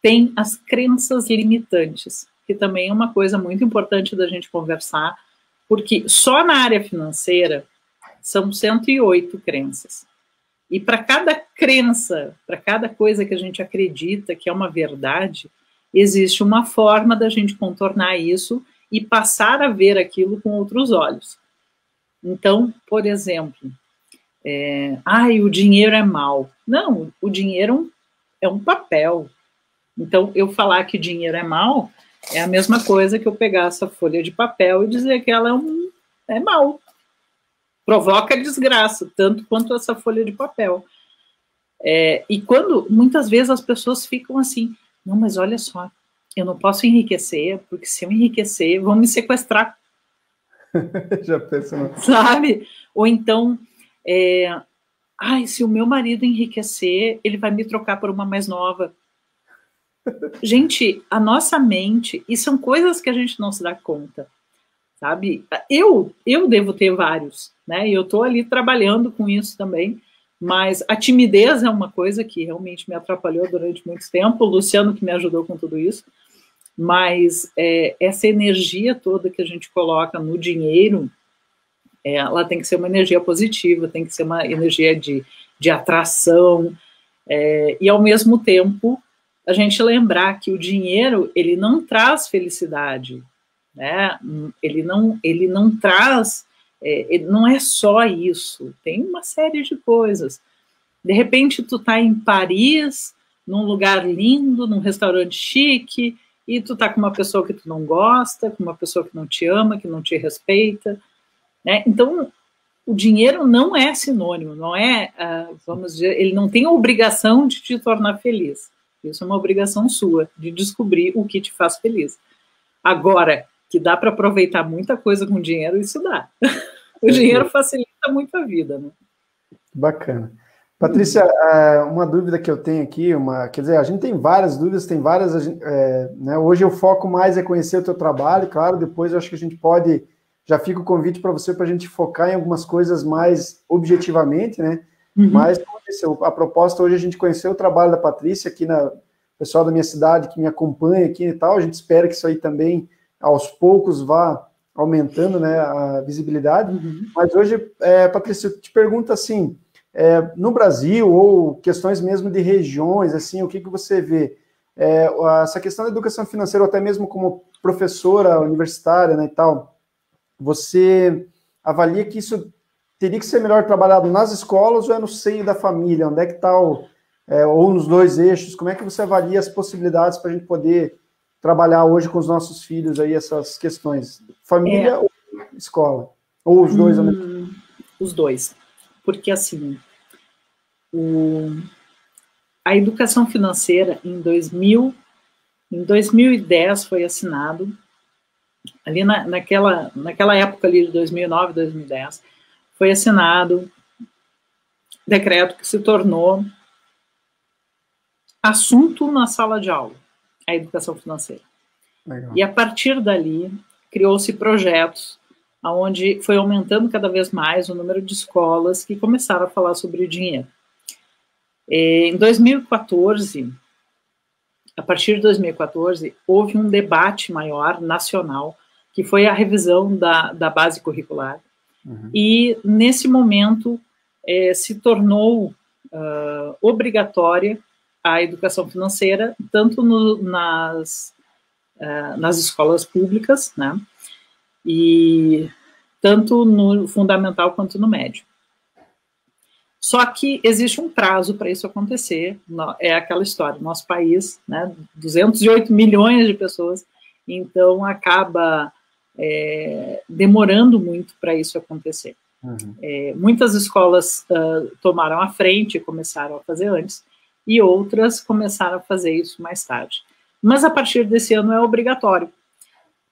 tem as crenças limitantes, que também é uma coisa muito importante da gente conversar, porque só na área financeira são 108 crenças. E para cada crença, para cada coisa que a gente acredita que é uma verdade, existe uma forma da gente contornar isso e passar a ver aquilo com outros olhos. Então, por exemplo, o dinheiro é mau. Não, o dinheiro é um papel. Então, eu falar que dinheiro é mau é a mesma coisa que eu pegar essa folha de papel e dizer que ela é mau. Provoca desgraça, tanto quanto essa folha de papel. E muitas vezes as pessoas ficam assim, não, mas olha só, eu não posso enriquecer, porque se eu enriquecer, vão me sequestrar. Já pensou? Sabe? Ou então, se o meu marido enriquecer, ele vai me trocar por uma mais nova. Gente, a nossa mente, e são coisas que a gente não se dá conta, sabe? Eu devo ter vários, né? E eu tô ali trabalhando com isso também, mas a timidez é uma coisa que realmente me atrapalhou durante muito tempo, o Luciano que me ajudou com tudo isso, mas essa energia toda que a gente coloca no dinheiro, ela tem que ser uma energia positiva, tem que ser uma energia de atração, e ao mesmo tempo a gente lembrar que o dinheiro, ele não traz felicidade, né? Ele não traz, não é só isso, tem uma série de coisas. De repente tu tá em Paris, num lugar lindo, num restaurante chique, e tu tá com uma pessoa que tu não gosta, com uma pessoa que não te ama, que não te respeita, né? Então, o dinheiro não é sinônimo, não é, vamos dizer, ele não tem a obrigação de te tornar feliz. Isso é uma obrigação sua, de descobrir o que te faz feliz. Agora, que dá para aproveitar muita coisa com dinheiro, isso dá. O dinheiro facilita muito a vida, né? Bacana. Patrícia, uma dúvida que eu tenho aqui, quer dizer, a gente tem várias dúvidas, tem várias, né, hoje o foco mais é conhecer o teu trabalho, claro, depois eu acho que a gente pode, já fica o convite para você, para a gente focar em algumas coisas mais objetivamente, né, mas a proposta hoje é a gente conhecer o trabalho da Patrícia, aqui o pessoal da minha cidade que me acompanha aqui e tal, a gente espera que isso aí também, aos poucos, vá aumentando, né, a visibilidade, mas hoje, Patrícia, eu te pergunto assim, no Brasil, ou questões mesmo de regiões, assim, o que você vê? Essa questão da educação financeira, ou até mesmo como professora universitária, né, e tal, você avalia que isso teria que ser melhor trabalhado nas escolas ou é no seio da família? Onde é que está, ou nos dois eixos? Como é que você avalia as possibilidades para a gente poder trabalhar hoje com os nossos filhos aí essas questões? Família ou escola? Ou os dois? Os dois. Porque, assim, a educação financeira em 2010 foi assinado, ali naquela época ali de 2009, 2010, foi assinado decreto que se tornou assunto na sala de aula, a educação financeira. Legal. E a partir dali, criou-se projetos onde foi aumentando cada vez mais o número de escolas que começaram a falar sobre o dinheiro. Em 2014, a partir de 2014, houve um debate maior, nacional, que foi a revisão da base curricular. E, nesse momento, se tornou obrigatória a educação financeira, tanto nas escolas públicas, né, e tanto no fundamental quanto no médio. Só que existe um prazo para isso acontecer, é aquela história, nosso país, né, 208 milhões de pessoas, então acaba demorando muito para isso acontecer. Muitas escolas tomaram a frente e começaram a fazer antes, e outras começaram a fazer isso mais tarde. Mas a partir desse ano é obrigatório.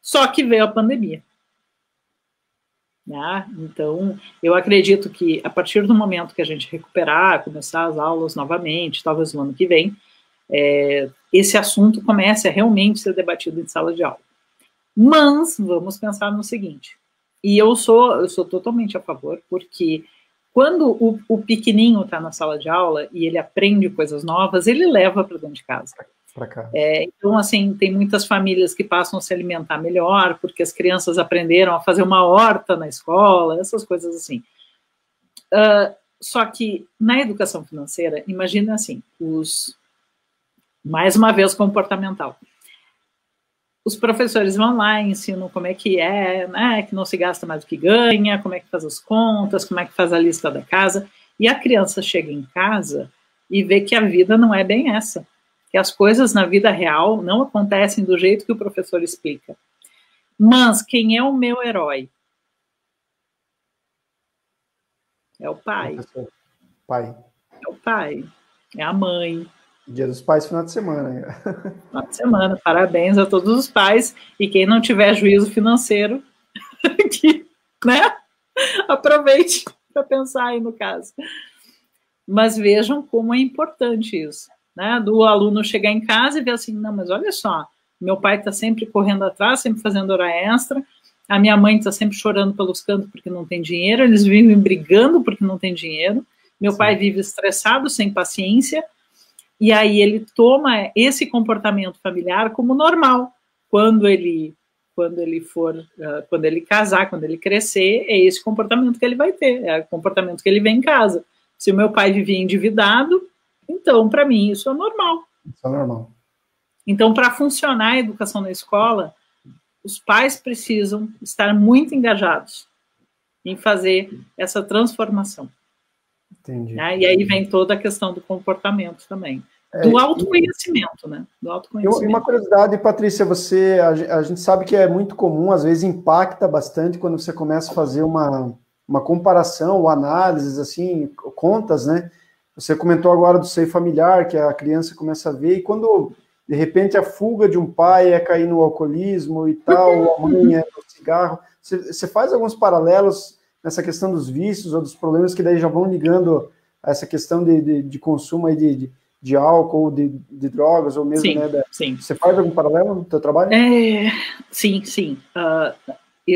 Só que veio a pandemia. Né? Então, eu acredito que a partir do momento que a gente recuperar, começar as aulas novamente, talvez no ano que vem, esse assunto comece a realmente ser debatido em sala de aula. Mas vamos pensar no seguinte, e eu sou totalmente a favor, porque Quando o pequenininho está na sala de aula e ele aprende coisas novas, ele leva para dentro de casa. Então, assim, tem muitas famílias que passam a se alimentar melhor, porque as crianças aprenderam a fazer uma horta na escola, essas coisas assim. Só que, na educação financeira, imagina assim, mais uma vez, comportamental. Os professores vão lá e ensinam como é que né, que não se gasta mais do que ganha, como é que faz as contas, como é que faz a lista da casa, e a criança chega em casa e vê que a vida não é bem essa, que as coisas na vida real não acontecem do jeito que o professor explica. Mas quem é o meu herói? É o pai. Pai. É o pai. É a mãe. Dia dos Pais, final de semana. Final de semana. Parabéns a todos os pais. E quem não tiver juízo financeiro, que, né? Aproveite para pensar aí no caso. Mas vejam como é importante isso, né? Do aluno chegar em casa e ver assim, não, mas olha só, meu pai está sempre correndo atrás, sempre fazendo hora extra, a minha mãe está sempre chorando pelos cantos porque não tem dinheiro, eles vivem brigando porque não tem dinheiro, meu pai vive estressado, sem paciência, e aí ele toma esse comportamento familiar como normal. Quando ele casar, quando ele crescer, é esse comportamento que ele vai ter, é o comportamento que ele vê em casa. Se o meu pai vivia endividado, então, para mim, isso é normal. Isso é normal. Então, para funcionar a educação na escola, os pais precisam estar muito engajados em fazer essa transformação. Entendi. Né? E aí vem toda a questão do comportamento também. Do autoconhecimento, né? Do autoconhecimento. E uma curiosidade, Patrícia, a gente sabe que é muito comum, às vezes impacta bastante quando você começa a fazer uma comparação ou análises, assim, contas, né? Você comentou agora do seio familiar, que a criança começa a ver, e quando, de repente, a fuga de um pai é cair no alcoolismo e tal, a mãe é no cigarro, você faz alguns paralelos nessa questão dos vícios ou dos problemas que daí já vão ligando a essa questão de consumo aí de álcool, de drogas, ou mesmo, sim, né? Sim. Você faz algum paralelo no teu trabalho? Sim.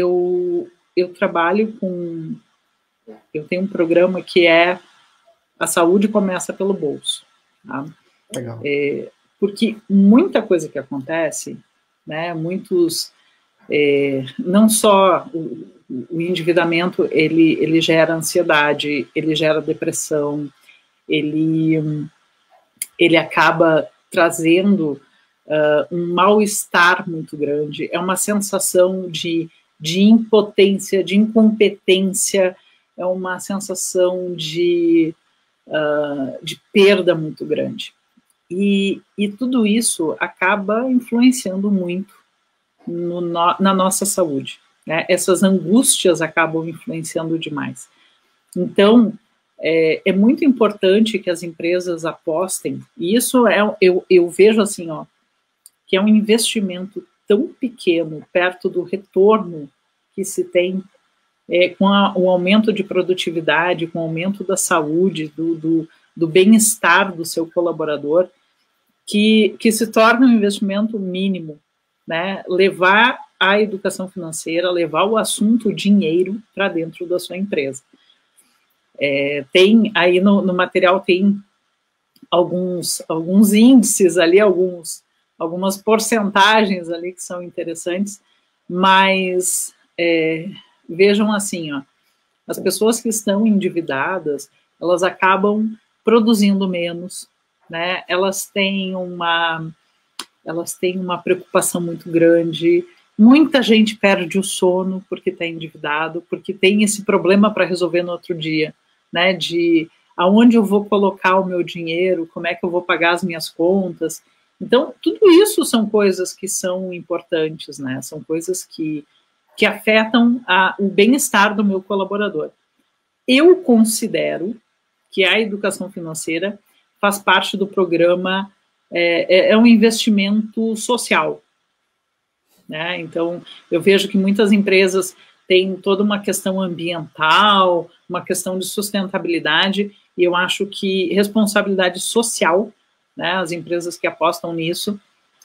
Eu trabalho com... Eu tenho um programa que é A Saúde Começa pelo Bolso. Tá? Legal. Porque muita coisa que acontece, né? Não só o endividamento, ele gera ansiedade, ele gera depressão, ele acaba trazendo um mal-estar muito grande, é uma sensação de impotência, de incompetência, é uma sensação de perda muito grande. E tudo isso acaba influenciando muito na nossa saúde. Né? Essas angústias acabam influenciando demais. Então, é muito importante que as empresas apostem, e isso eu vejo assim, que é um investimento tão pequeno perto do retorno que se tem com o aumento de produtividade, com o aumento da saúde, do bem-estar do seu colaborador, que se torna um investimento mínimo, né? Levar a educação financeira, levar o assunto dinheiro para dentro da sua empresa. Tem aí no material tem alguns índices ali, algumas porcentagens ali que são interessantes, mas vejam assim, as pessoas que estão endividadas, elas acabam produzindo menos, né? Elas têm uma preocupação muito grande, muita gente perde o sono porque está endividado, porque tem esse problema para resolver no outro dia, né? De aonde eu vou colocar o meu dinheiro, como é que eu vou pagar as minhas contas. Então, tudo isso são coisas que são importantes, né? São coisas que afetam o bem-estar do meu colaborador. Eu considero que a educação financeira faz parte do programa, é um investimento social. Né? Então, eu vejo que muitas empresas têm toda uma questão ambiental, uma questão de sustentabilidade, e eu acho que responsabilidade social, né, as empresas que apostam nisso,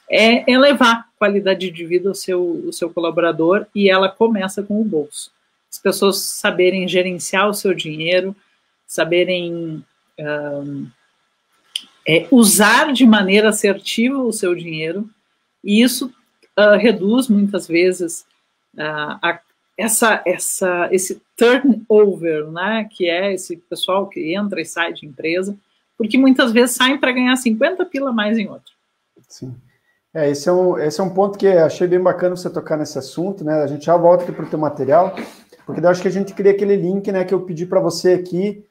é elevar a qualidade de vida ao seu colaborador, e ela começa com o bolso. As pessoas saberem gerenciar o seu dinheiro, saberem usar de maneira assertiva o seu dinheiro, e isso reduz muitas vezes esse turnover, né, que é esse pessoal que entra e sai de empresa, porque muitas vezes saem para ganhar 50 pila a mais em outro. Sim. Esse é um ponto que achei bem bacana você tocar nesse assunto, né? A gente já volta aqui para o teu material, porque eu acho que a gente cria aquele link, né, que eu pedi para você aqui,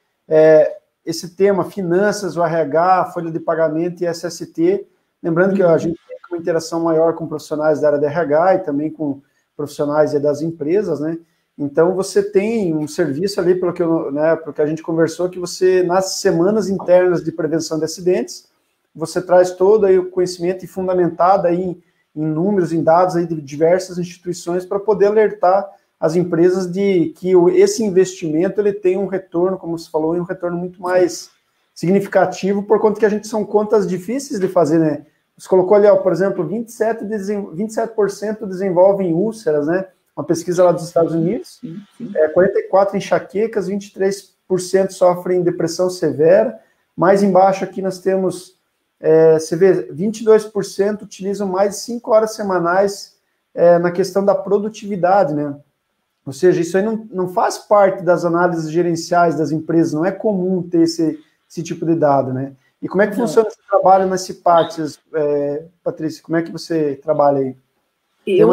esse tema, finanças, o RH, folha de pagamento e SST, lembrando que a gente tem uma interação maior com profissionais da área de RH e também com profissionais das empresas, né? Então, você tem um serviço ali, pelo que a gente conversou, que você, nas semanas internas de prevenção de acidentes, você traz todo aí o conhecimento e fundamentado aí em números, em dados aí de diversas instituições para poder alertar as empresas de que esse investimento ele tem um retorno, como você falou, um retorno muito mais significativo, por conta que são contas difíceis de fazer, né? Você colocou ali, por exemplo, 27% desenvolvem úlceras, né? Uma pesquisa lá dos Estados Unidos, 44% enxaquecas, 23% sofrem depressão severa. Mais embaixo aqui nós temos, você vê, 22% utilizam mais de 5 horas semanais na questão da produtividade, né? Ou seja, isso aí não faz parte das análises gerenciais das empresas, não é comum ter esse tipo de dado, né? E como é que funciona esse trabalho na CIPATES, Patrícia? Como é que você trabalha aí? Eu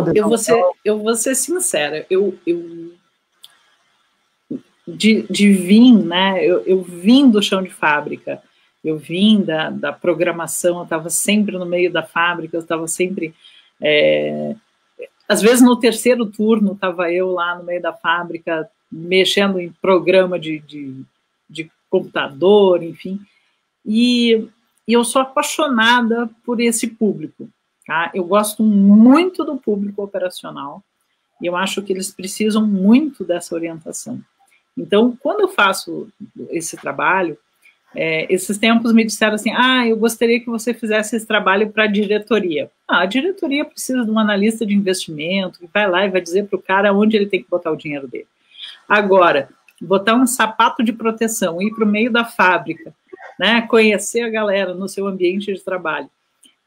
vou ser sincera, de vir, né? Eu vim do chão de fábrica, eu vim da programação, eu estava sempre no meio da fábrica, eu estava sempre... às vezes no terceiro turno estava eu lá no meio da fábrica, mexendo em programa de computador, enfim, e eu sou apaixonada por esse público, tá? Eu gosto muito do público operacional, e eu acho que eles precisam muito dessa orientação. Então, quando eu faço esse trabalho, esses tempos me disseram assim, eu gostaria que você fizesse esse trabalho para a diretoria. A diretoria precisa de um analista de investimento, que vai lá e vai dizer para o cara onde ele tem que botar o dinheiro dele. Agora, botar um sapato de proteção, ir para o meio da fábrica, né, conhecer a galera no seu ambiente de trabalho,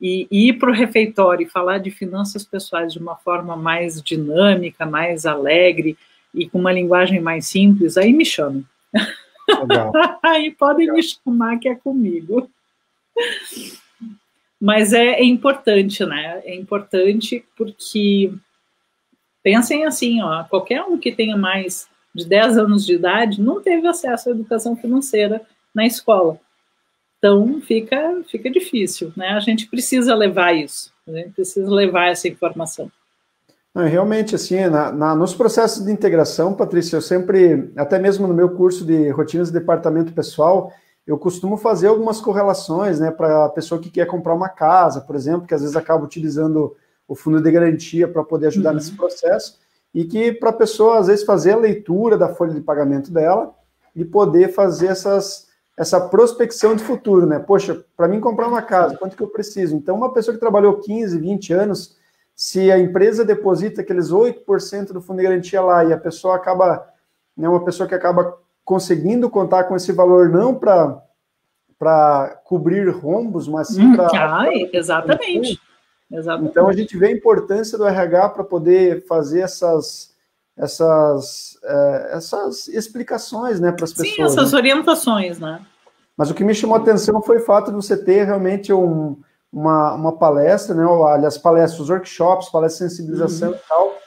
e ir para o refeitório e falar de finanças pessoais de uma forma mais dinâmica, mais alegre, e com uma linguagem mais simples, aí me chamam. Aí podem me chamar que é comigo. Mas é importante, né? É importante porque pensem assim, qualquer um que tenha mais de 10 anos de idade não teve acesso à educação financeira na escola. Então fica difícil, né? A gente precisa levar isso, a gente precisa levar essa informação. Realmente, assim, nos processos de integração, Patrícia, eu sempre, até mesmo no meu curso de rotinas de departamento pessoal, eu costumo fazer algumas correlações, né, para a pessoa que quer comprar uma casa, por exemplo, que às vezes acaba utilizando o fundo de garantia para poder ajudar nesse processo, e que para a pessoa, às vezes, fazer a leitura da folha de pagamento dela e poder fazer essa prospecção de futuro, né? Poxa, para mim comprar uma casa, quanto que eu preciso? Então, uma pessoa que trabalhou 15, 20 anos, se a empresa deposita aqueles 8% do fundo de garantia lá e a pessoa acaba, né, uma pessoa que acaba conseguindo contar com esse valor não para cobrir rombos, mas sim para... Exatamente. Então, a gente vê a importância do RH para poder fazer essas explicações, né, para as pessoas. Sim, essas orientações, né? Mas o que me chamou a atenção foi o fato de você ter realmente uma palestra, né, aliás, palestras, workshops, palestras de sensibilização e tal,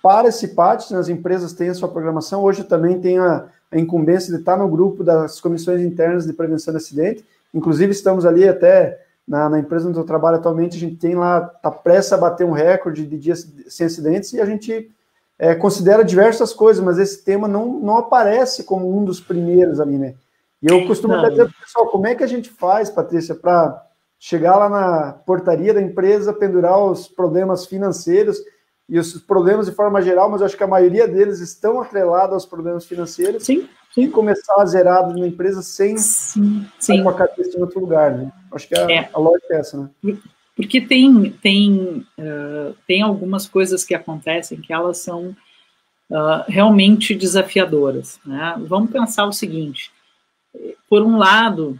para esse CIPATES, né, as empresas têm a sua programação, hoje também tem a incumbência de estar no grupo das comissões internas de prevenção de acidente, inclusive estamos ali até na empresa onde eu trabalho atualmente, a gente tem lá, está prestes a bater um recorde de dias sem acidentes, e a gente considera diversas coisas, mas esse tema não aparece como um dos primeiros ali, né, e eu costumo até dizer para o pessoal, como é que a gente faz, Patrícia, para chegar lá na portaria da empresa, pendurar os problemas financeiros e os problemas de forma geral, mas eu acho que a maioria deles estão atrelados aos problemas financeiros. Sim. E começar a zerar na empresa sem estar com a cabeça em outro lugar, né? Acho que a lógica é essa, né? Porque tem algumas coisas que acontecem que elas são realmente desafiadoras, né? Vamos pensar o seguinte, por um lado,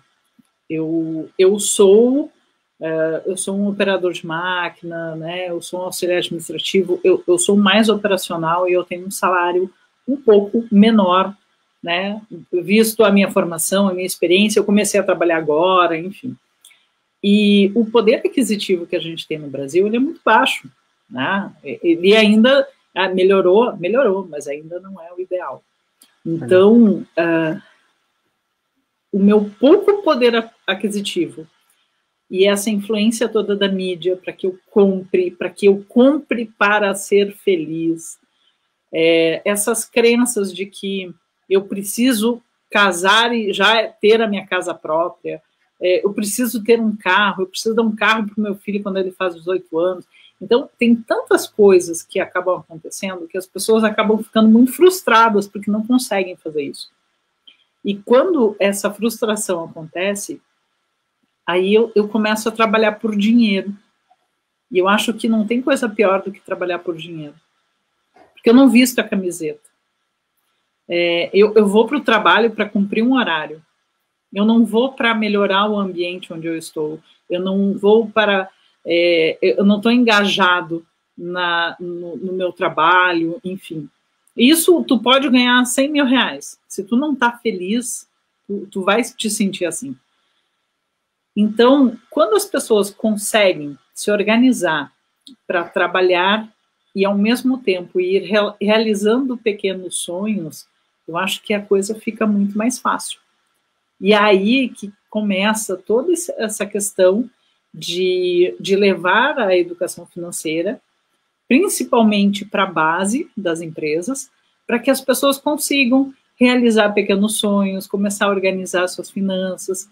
eu sou um operador de máquina, né? Eu sou um auxiliar administrativo, eu sou mais operacional e eu tenho um salário um pouco menor, né? Visto a minha formação, a minha experiência, eu comecei a trabalhar agora, enfim. E o poder aquisitivo que a gente tem no Brasil, ele é muito baixo, né? Ele ainda melhorou, mas ainda não é o ideal. Então, o meu pouco poder aquisitivo e essa influência toda da mídia para que eu compre para ser feliz, essas crenças de que eu preciso casar e já ter a minha casa própria, eu preciso ter um carro, eu preciso dar um carro para o meu filho quando ele faz 18 anos. Então, tem tantas coisas que acabam acontecendo que as pessoas acabam ficando muito frustradas porque não conseguem fazer isso. E quando essa frustração acontece, aí eu começo a trabalhar por dinheiro. E eu acho que não tem coisa pior do que trabalhar por dinheiro. Porque eu não visto a camiseta. Eu vou para o trabalho para cumprir um horário. Eu não vou para melhorar o ambiente onde eu estou. Eu não vou para... eu não estou engajado no meu trabalho, enfim. Isso, tu pode ganhar 100 mil reais. Se tu não está feliz, tu vai te sentir assim. Então, quando as pessoas conseguem se organizar para trabalhar e, ao mesmo tempo, ir realizando pequenos sonhos, eu acho que a coisa fica muito mais fácil. E aí que começa toda essa questão de levar a educação financeira, principalmente para a base das empresas, para que as pessoas consigam realizar pequenos sonhos, começar a organizar suas finanças,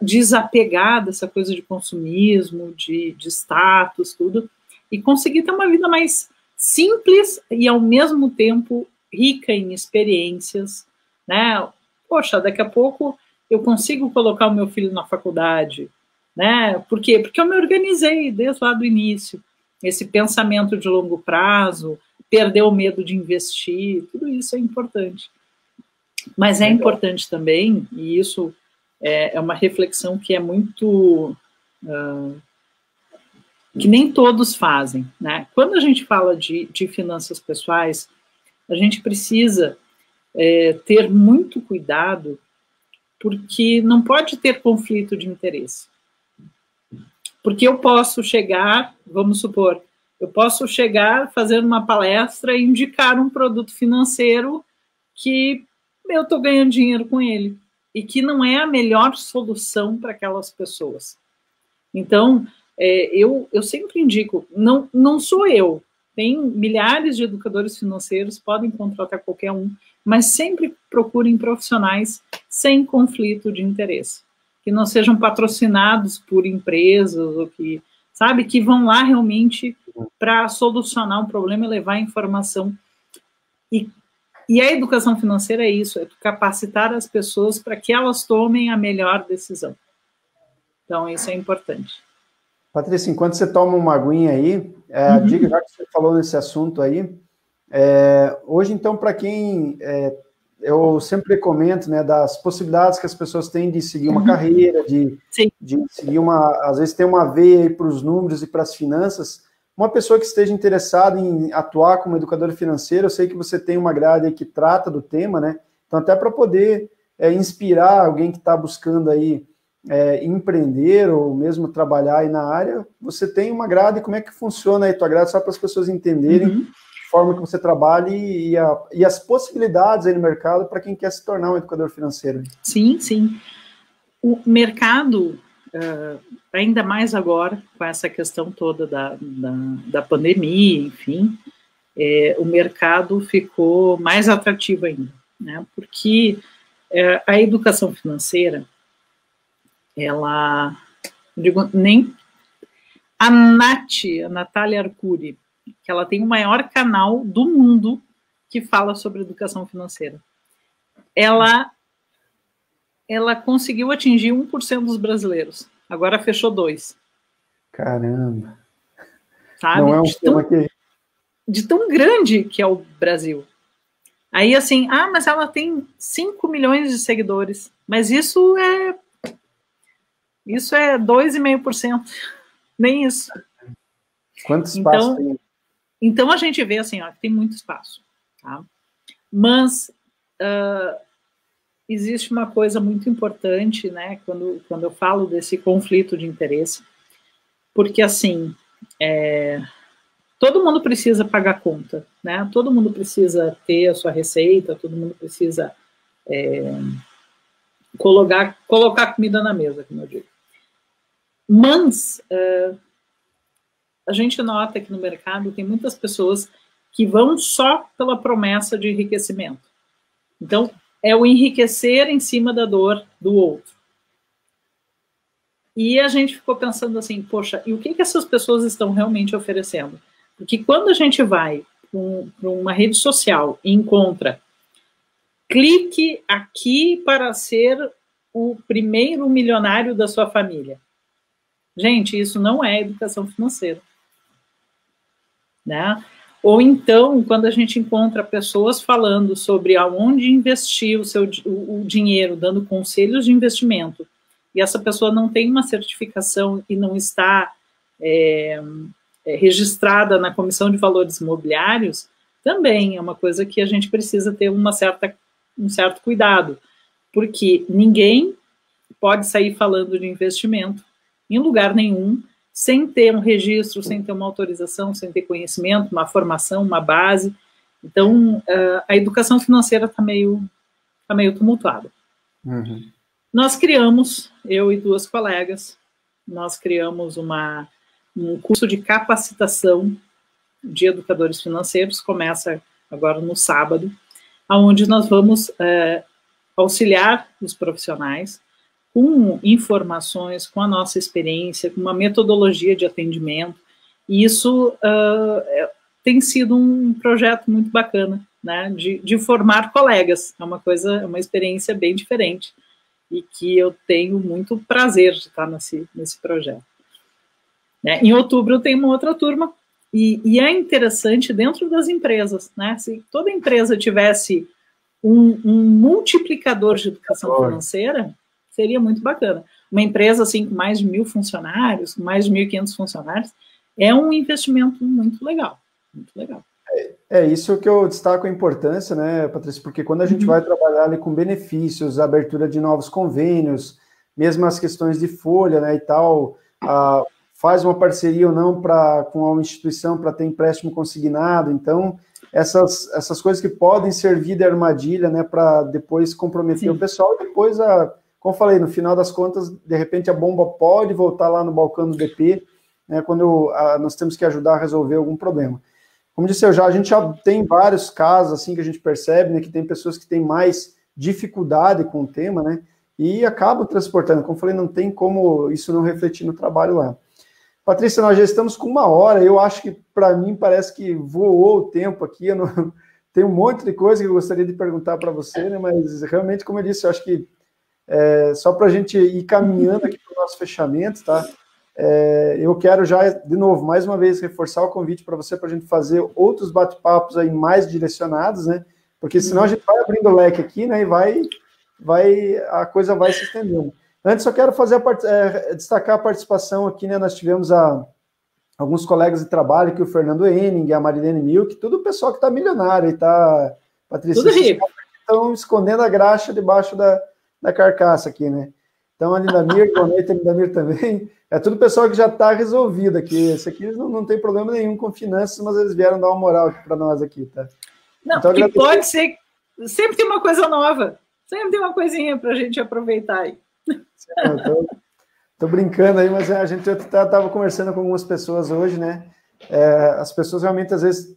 desapegar dessa coisa de consumismo, de status, tudo, e conseguir ter uma vida mais simples e, ao mesmo tempo, rica em experiências, né? Poxa, daqui a pouco eu consigo colocar o meu filho na faculdade, né? Por quê? Porque eu me organizei desde lá do início. Esse pensamento de longo prazo, perder o medo de investir, tudo isso é importante. Mas é importante também, e isso é uma reflexão que é muito... que nem todos fazem, né? Quando a gente fala de finanças pessoais, a gente precisa ter muito cuidado, porque não pode ter conflito de interesse. Porque eu posso chegar, vamos supor, eu posso chegar, fazer uma palestra e indicar um produto financeiro que eu estou ganhando dinheiro com ele e que não é a melhor solução para aquelas pessoas. Então, eu sempre indico, não sou eu, tem milhares de educadores financeiros, podem contratar qualquer um, mas sempre procurem profissionais sem conflito de interesse, que não sejam patrocinados por empresas, ou que, sabe, que vão lá realmente para solucionar um problema e levar informação. E a educação financeira é isso, é capacitar as pessoas para que elas tomem a melhor decisão. Então, isso é importante. Patrícia, enquanto você toma uma aguinha aí, diga, já que você falou nesse assunto aí, hoje, então, para quem... eu sempre comento, né, das possibilidades que as pessoas têm de seguir uma carreira, de seguir às vezes tem uma veia aí para os números e para as finanças. Uma pessoa que esteja interessada em atuar como educadora financeira, eu sei que você tem uma grade aí que trata do tema, né? Então, até para poder inspirar alguém que está buscando aí empreender ou mesmo trabalhar aí na área, você tem uma grade, como é que funciona aí a tua grade, só para as pessoas entenderem de forma que você trabalha e as possibilidades aí no mercado para quem quer se tornar um educador financeiro. Sim, sim. O mercado... ainda mais agora, com essa questão toda da pandemia, enfim, o mercado ficou mais atrativo ainda, né? Porque a educação financeira, ela, nem a Natália Arcuri, que ela tem o maior canal do mundo que fala sobre educação financeira, ela conseguiu atingir 1% dos brasileiros. Agora fechou 2%. Caramba. Sabe? Não é um tema de tão grande que é o Brasil. Aí, assim, mas ela tem 5 milhões de seguidores. Mas isso é 2,5%. Nem isso. Quanto espaço tem? Então, a gente vê, assim, ó, que tem muito espaço. Tá? Mas existe uma coisa muito importante, né, quando eu falo desse conflito de interesse, porque, assim, todo mundo precisa pagar conta, né? Todo mundo precisa ter a sua receita, todo mundo precisa colocar comida na mesa, como eu digo. Mas a gente nota que no mercado tem muitas pessoas que vão só pela promessa de enriquecimento. Então, é o enriquecer em cima da dor do outro. E a gente ficou pensando assim, poxa, e o que essas pessoas estão realmente oferecendo? Porque quando a gente vai para uma rede social e encontra clique aqui para ser o primeiro milionário da sua família. Gente, isso não é educação financeira. Né? Ou então, quando a gente encontra pessoas falando sobre aonde investir o dinheiro, dando conselhos de investimento, e essa pessoa não tem uma certificação e não está registrada na Comissão de Valores Imobiliários, também é uma coisa que a gente precisa ter um certo cuidado, porque ninguém pode sair falando de investimento em lugar nenhum, sem ter um registro, sem ter uma autorização, sem ter conhecimento, uma formação, uma base. Então, a educação financeira está meio tumultuada. Uhum. Nós criamos, eu e 2 colegas, nós criamos um curso de capacitação de educadores financeiros, começa agora no sábado, onde nós vamos auxiliar os profissionais com informações, com a nossa experiência, com uma metodologia de atendimento, e isso tem sido um projeto muito bacana, né, de formar colegas, é uma experiência bem diferente, e que eu tenho muito prazer de estar nesse projeto. Né? Em outubro eu tenho uma outra turma, e é interessante dentro das empresas, né, se toda empresa tivesse um multiplicador de educação financeira, seria muito bacana. Uma empresa assim com mais de 1.000 funcionários, com mais de 1.500 funcionários, é um investimento muito legal, muito legal. É isso que eu destaco a importância, né, Patrícia, porque quando a gente vai trabalhar ali com benefícios, abertura de novos convênios, mesmo as questões de folha, né, e tal, faz uma parceria ou não com uma instituição para ter empréstimo consignado, então essas coisas que podem servir de armadilha, né, para depois comprometer o pessoal, e depois, como eu falei, no final das contas, de repente a bomba pode voltar lá no balcão do DP, né, quando nós temos que ajudar a resolver algum problema. Como disse a gente já tem vários casos assim que a gente percebe, né, que tem pessoas que têm mais dificuldade com o tema, né, e acabam transportando. Como eu falei, não tem como isso não refletir no trabalho lá. Patrícia, nós já estamos com 1 hora, eu acho que para mim parece que voou o tempo aqui, tem um monte de coisa que eu gostaria de perguntar para você, né, mas realmente, como eu disse, eu acho que só para a gente ir caminhando aqui para o nosso fechamento, tá? Eu quero já, de novo, mais uma vez, reforçar o convite para você, para a gente fazer outros bate-papos aí mais direcionados, né? Porque senão a gente vai abrindo o leque aqui, né? E a coisa vai se estendendo. Antes, só quero destacar a participação aqui, né? Nós tivemos alguns colegas de trabalho, que o Fernando Henning, a Marilene Milk, tudo o pessoal que está milionário, e tá, Patrícia, tudo rico. Estão escondendo a graxa debaixo da carcaça aqui, né? Então, a Lindamir, boa noite, a Lindamir também. É tudo pessoal que já está resolvido aqui. Esse aqui não tem problema nenhum com finanças, mas eles vieram dar uma moral aqui para nós aqui, tá? Não, então, que pode ser... Sempre tem uma coisa nova. Sempre tem uma coisinha para a gente aproveitar aí. Estou brincando aí, mas a gente estava conversando com algumas pessoas hoje, né? As pessoas realmente, às vezes,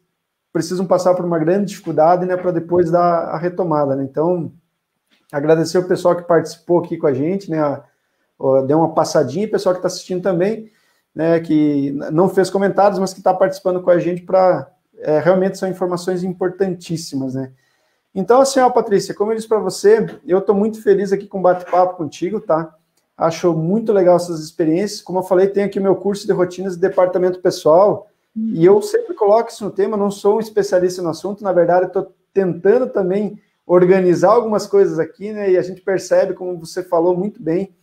precisam passar por uma grande dificuldade, né? Para depois dar a retomada, né? Então, agradecer o pessoal que participou aqui com a gente, né? Deu uma passadinha, o pessoal que está assistindo também, né? Que não fez comentários, mas que está participando com a gente realmente são informações importantíssimas, né? Então, assim, Patrícia, como eu disse para você, eu estou muito feliz aqui com o bate-papo contigo, tá? Acho muito legal essas experiências. Como eu falei, tenho aqui meu curso de rotinas de departamento pessoal, e eu sempre coloco isso no tema, não sou um especialista no assunto, na verdade, estou tentando também organizar algumas coisas aqui, né? E a gente percebe, como você falou muito bem,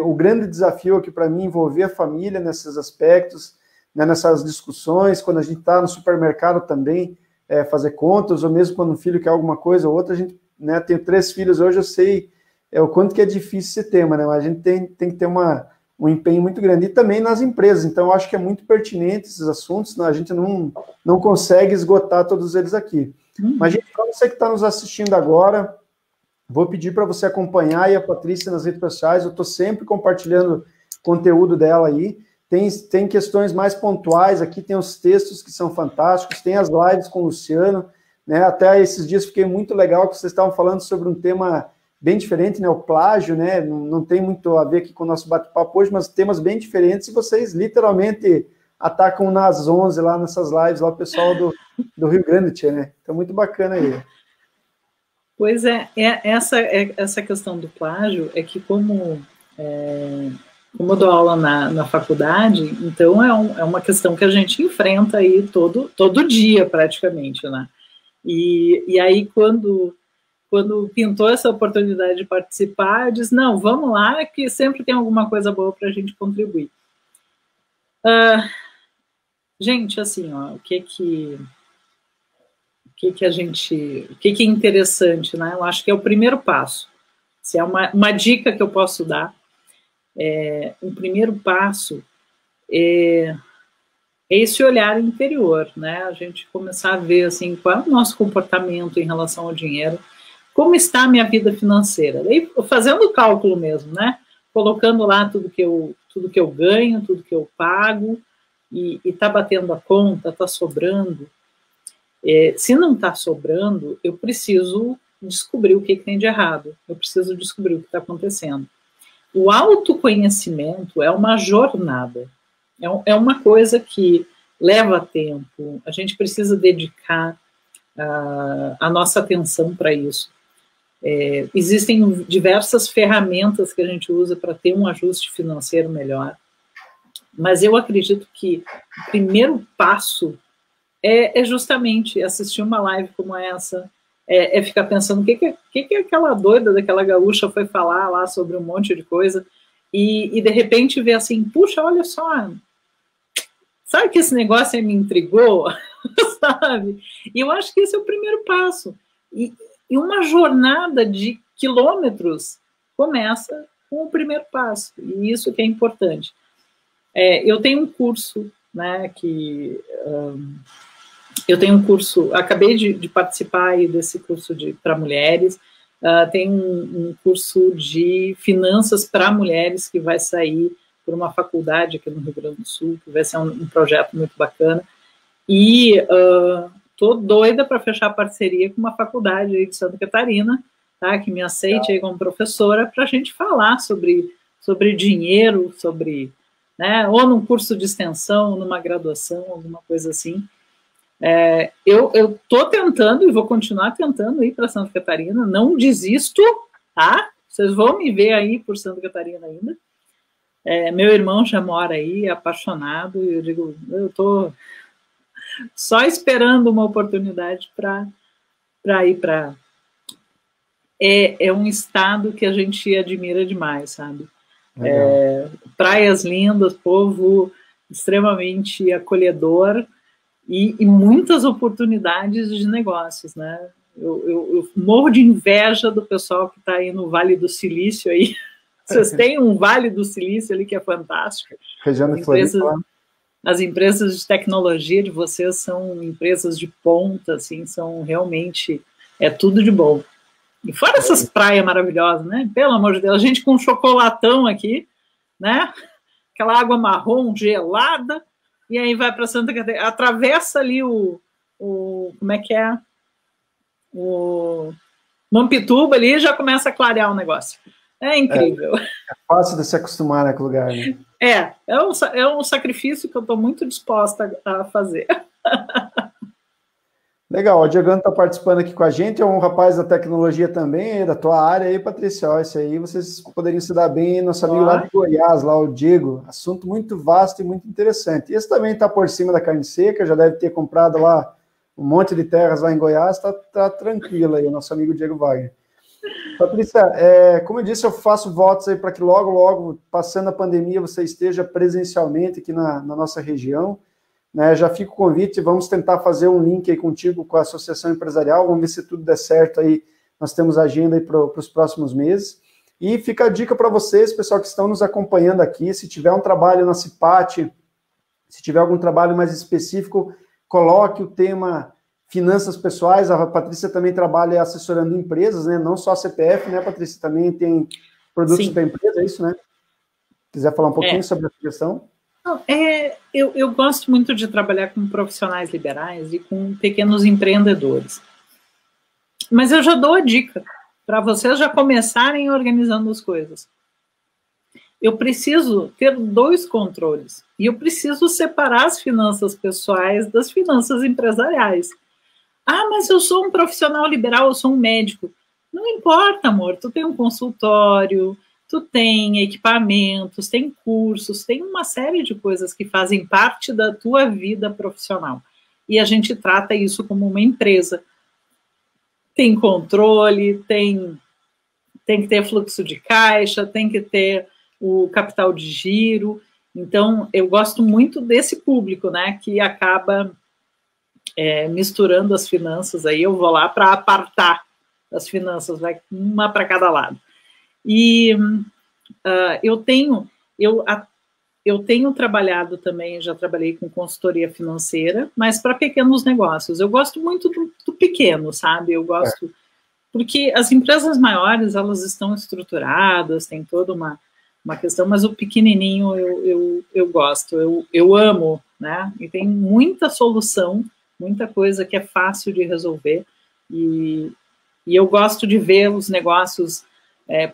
o grande desafio aqui para mim envolver a família nesses aspectos, né, nessas discussões, quando a gente está no supermercado também, fazer contas, ou mesmo quando um filho quer alguma coisa ou outra, a gente, né, tenho 3 filhos hoje, eu sei o quanto que é difícil esse tema, né? Mas a gente tem que ter um empenho muito grande. E também nas empresas, então eu acho que é muito pertinente esses assuntos, né? A gente não consegue esgotar todos eles aqui. Mas, gente, para você que está nos assistindo agora, vou pedir para você acompanhar aí a Patrícia nas redes sociais, eu estou sempre compartilhando conteúdo dela aí, tem questões mais pontuais aqui, tem os textos que são fantásticos, tem as lives com o Luciano, né? Até esses dias fiquei muito legal que vocês estavam falando sobre um tema bem diferente, né? O plágio, né? Não tem muito a ver aqui com o nosso bate-papo hoje, mas temas bem diferentes, e vocês literalmente atacam nas 11 lá nessas lives, lá o pessoal do Rio Grande, né? Então, muito bacana aí. Pois essa questão do plágio é que como eu dou aula na faculdade, então é uma questão que a gente enfrenta aí todo dia, praticamente, né? E aí, quando pintou essa oportunidade de participar, eu disse, não, vamos lá, que sempre tem alguma coisa boa para a gente contribuir. Gente, assim, ó, o que é interessante, né? Eu acho que é o primeiro passo. Se é uma dica que eu posso dar, o primeiro passo é esse olhar interior, né? A gente começar a ver, assim, qual é o nosso comportamento em relação ao dinheiro, como está a minha vida financeira. Daí, fazendo o cálculo mesmo, né? Colocando lá tudo que eu ganho, tudo que eu pago, e está batendo a conta, está sobrando. Se não está sobrando, eu preciso descobrir o que tem de errado. Eu preciso descobrir o que está acontecendo. O autoconhecimento é uma jornada. É uma coisa que leva tempo. A gente precisa dedicar a nossa atenção para isso. Existem diversas ferramentas que a gente usa para ter um ajuste financeiro melhor. Mas eu acredito que o primeiro passo é justamente assistir uma live como essa, ficar pensando o que aquela doida daquela gaúcha foi falar lá sobre um monte de coisa, e de repente ver assim, puxa, olha só, sabe que esse negócio aí me intrigou? Sabe? E eu acho que esse é o primeiro passo. E uma jornada de quilômetros começa com o primeiro passo, e isso que é importante. Eu tenho um curso, né, eu tenho um curso, acabei de participar aí desse curso para mulheres, tem um curso de finanças para mulheres que vai sair por uma faculdade aqui no Rio Grande do Sul, que vai ser um projeto muito bacana, e estou doida para fechar parceria com uma faculdade aí de Santa Catarina, tá, que me aceite aí como professora, para a gente falar sobre dinheiro, sobre, né, ou num curso de extensão, numa graduação, alguma coisa assim. Eu estou tentando e vou continuar tentando ir para Santa Catarina, não desisto, tá? Vocês vão me ver aí por Santa Catarina ainda. Meu irmão já mora aí, é apaixonado, e eu digo, eu estou só esperando uma oportunidade para ir para... É um estado que a gente admira demais, sabe? Praias lindas, povo extremamente acolhedor, e muitas oportunidades de negócios, né? Eu morro de inveja do pessoal que está aí no Vale do Silício aí. Vocês têm um Vale do Silício ali que é fantástico. Região de Floripa. As empresas de tecnologia de vocês são empresas de ponta, assim, são realmente, tudo de bom. E fora essas praias maravilhosas, né? Pelo amor de Deus, a gente com um chocolatão aqui, né? Aquela água marrom gelada, e aí vai para Santa Catarina, atravessa ali como é que é? O Mampituba ali, já começa a clarear o negócio. É incrível. É fácil de se acostumar naquele lugar, né? É um sacrifício que eu estou muito disposta a fazer. Legal, o Diego está participando aqui com a gente, é um rapaz da tecnologia também, da tua área aí, Patrícia, ó, esse aí vocês poderiam se dar bem, nosso amigo lá de Goiás, lá o Diego, assunto muito vasto e muito interessante. Esse também está por cima da carne seca, já deve ter comprado lá um monte de terras lá em Goiás, tá tranquilo aí, o nosso amigo Diego Wagner. Patrícia, como eu disse, eu faço votos aí para que logo, logo, passando a pandemia, você esteja presencialmente aqui na nossa região, né? Já fica o convite, vamos tentar fazer um link aí contigo com a Associação Empresarial, vamos ver se tudo der certo aí, nós temos agenda aí para os próximos meses. E fica a dica para vocês, pessoal que estão nos acompanhando aqui, se tiver um trabalho na CIPAT, se tiver algum trabalho mais específico, coloque o tema finanças pessoais. A Patrícia também trabalha assessorando empresas, né? Não só a CPF, né, Patrícia? Também tem produtos para empresa, é isso, né? Quiser falar um pouquinho sobre essa questão? Eu gosto muito de trabalhar com profissionais liberais e com pequenos empreendedores. Mas eu já dou a dica para vocês já começarem organizando as coisas. Eu preciso ter 2 controles. E eu preciso separar as finanças pessoais das finanças empresariais. Ah, mas eu sou um profissional liberal, eu sou um médico. Não importa, amor. Tu tem um consultório, tu tem equipamentos, tem cursos, tem uma série de coisas que fazem parte da tua vida profissional. E a gente trata isso como uma empresa. Tem controle, tem que ter fluxo de caixa, tem que ter o capital de giro. Então, eu gosto muito desse público, né, que acaba misturando as finanças. Aí eu vou lá para apartar as finanças, vai uma para cada lado. E eu tenho trabalhado também, já trabalhei com consultoria financeira, mas para pequenos negócios. Eu gosto muito do pequeno, sabe? Eu gosto, porque as empresas maiores, elas estão estruturadas, tem toda uma questão, mas o pequenininho eu gosto, eu amo, né? E tem muita solução, muita coisa que é fácil de resolver, e eu gosto de ver os negócios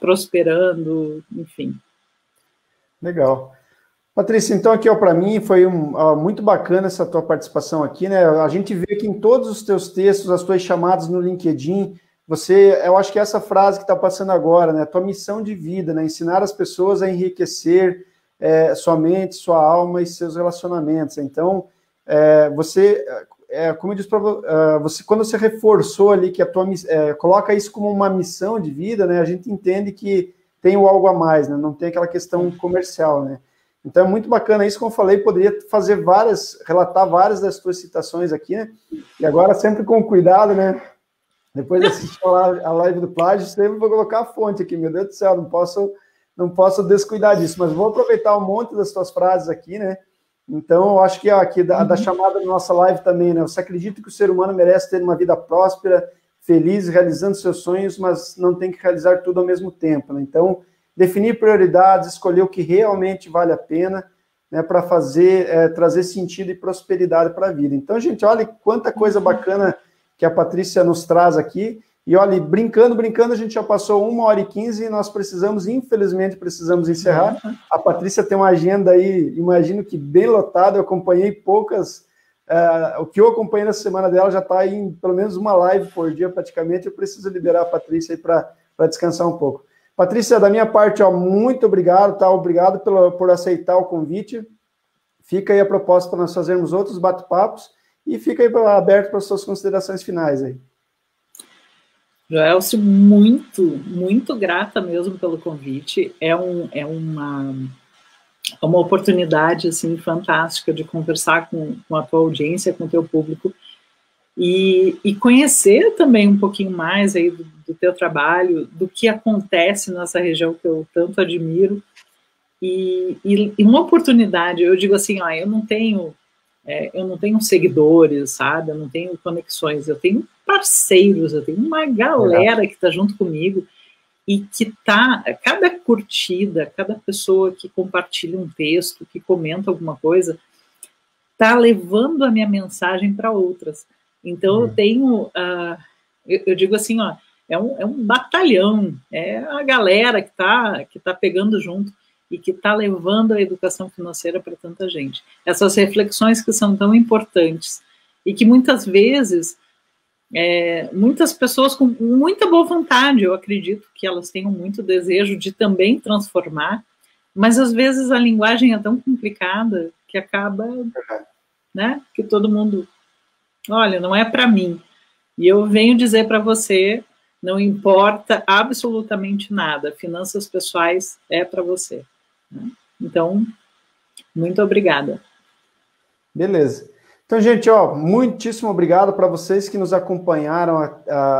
prosperando, enfim. Legal. Patrícia, então aqui para mim foi muito bacana essa tua participação aqui, né? A gente vê que em todos os teus textos, as tuas chamadas no LinkedIn, eu acho que é essa frase que está passando agora, né? Tua missão de vida, né? Ensinar as pessoas a enriquecer sua mente, sua alma e seus relacionamentos. Então, como eu disse para você, quando você reforçou ali que coloca isso como uma missão de vida, né? A gente entende que tem o algo a mais, né? Não tem aquela questão comercial, né? Então é muito bacana isso, como eu falei, poderia relatar várias das tuas citações aqui, né? E agora sempre com cuidado, né? Depois de assistir a live do Plágio, sempre vou colocar a fonte aqui, meu Deus do céu, não posso descuidar disso, mas vou aproveitar um monte das tuas frases aqui, né? Então, eu acho que aqui da chamada da nossa live também, né? Você acredita que o ser humano merece ter uma vida próspera, feliz, realizando seus sonhos, mas não tem que realizar tudo ao mesmo tempo, né? Então, definir prioridades, escolher o que realmente vale a pena, né, para trazer sentido e prosperidade para a vida. Então, gente, olha quanta coisa bacana que a Patrícia nos traz aqui. E olha, brincando, a gente já passou 1h15 e nós infelizmente, precisamos encerrar. A Patrícia tem uma agenda aí, imagino que bem lotada, eu acompanhei poucas. O que eu acompanhei na semana dela já está em pelo menos uma live por dia, praticamente. Eu preciso liberar a Patrícia aí para descansar um pouco. Patrícia, da minha parte, muito obrigado, tá? Obrigado por aceitar o convite. Fica aí a proposta para nós fazermos outros bate-papos e fica aí aberto para as suas considerações finais aí. Joelcio, muito grata mesmo pelo convite. É uma oportunidade assim, fantástica de conversar com a tua audiência, com o teu público, e conhecer também um pouquinho mais aí do teu trabalho, do que acontece nessa região que eu tanto admiro, e uma oportunidade. Eu digo assim, eu não tenho seguidores, sabe? Eu não tenho conexões, eu tenho parceiros, eu tenho uma galera que está junto comigo e que cada curtida, cada pessoa que compartilha um texto, que comenta alguma coisa, está levando a minha mensagem para outras. Então, eu tenho, eu digo assim, é um batalhão, é a galera que tá pegando junto e que está levando a educação financeira para tanta gente. Essas reflexões que são tão importantes e que muitas vezes, muitas pessoas com muita boa vontade, eu acredito que elas tenham muito desejo de também transformar, mas às vezes a linguagem é tão complicada que acaba, né, que todo mundo Olha, não é para mim. E eu venho dizer para você, não importa absolutamente nada, finanças pessoais é para você. Então, muito obrigada. Beleza. Então, gente, ó, muitíssimo obrigado para vocês que nos acompanharam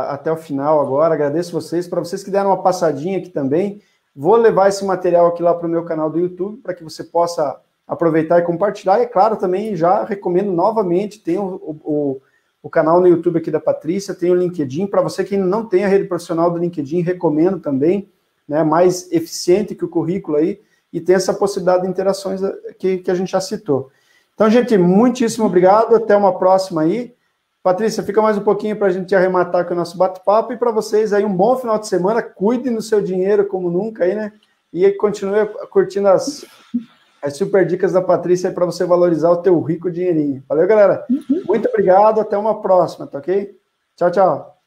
até o final agora. Agradeço vocês. Para vocês que deram uma passadinha aqui também, vou levar esse material aqui lá para o meu canal do YouTube, para que você possa aproveitar e compartilhar. E, é claro, também já recomendo novamente, tem o canal no YouTube aqui da Patrícia, tem o LinkedIn. Para você que não tem a rede profissional do LinkedIn, recomendo também, né, mais eficiente que o currículo aí, e tem essa possibilidade de interações que a gente já citou. Então, gente, muitíssimo obrigado, até uma próxima aí. Patrícia, fica mais um pouquinho para a gente arrematar com o nosso bate-papo, e para vocês aí um bom final de semana, cuidem do seu dinheiro como nunca aí, né? E continue curtindo as super dicas da Patrícia para você valorizar o teu rico dinheirinho. Valeu, galera? Muito obrigado, até uma próxima, tá ok? Tchau, tchau.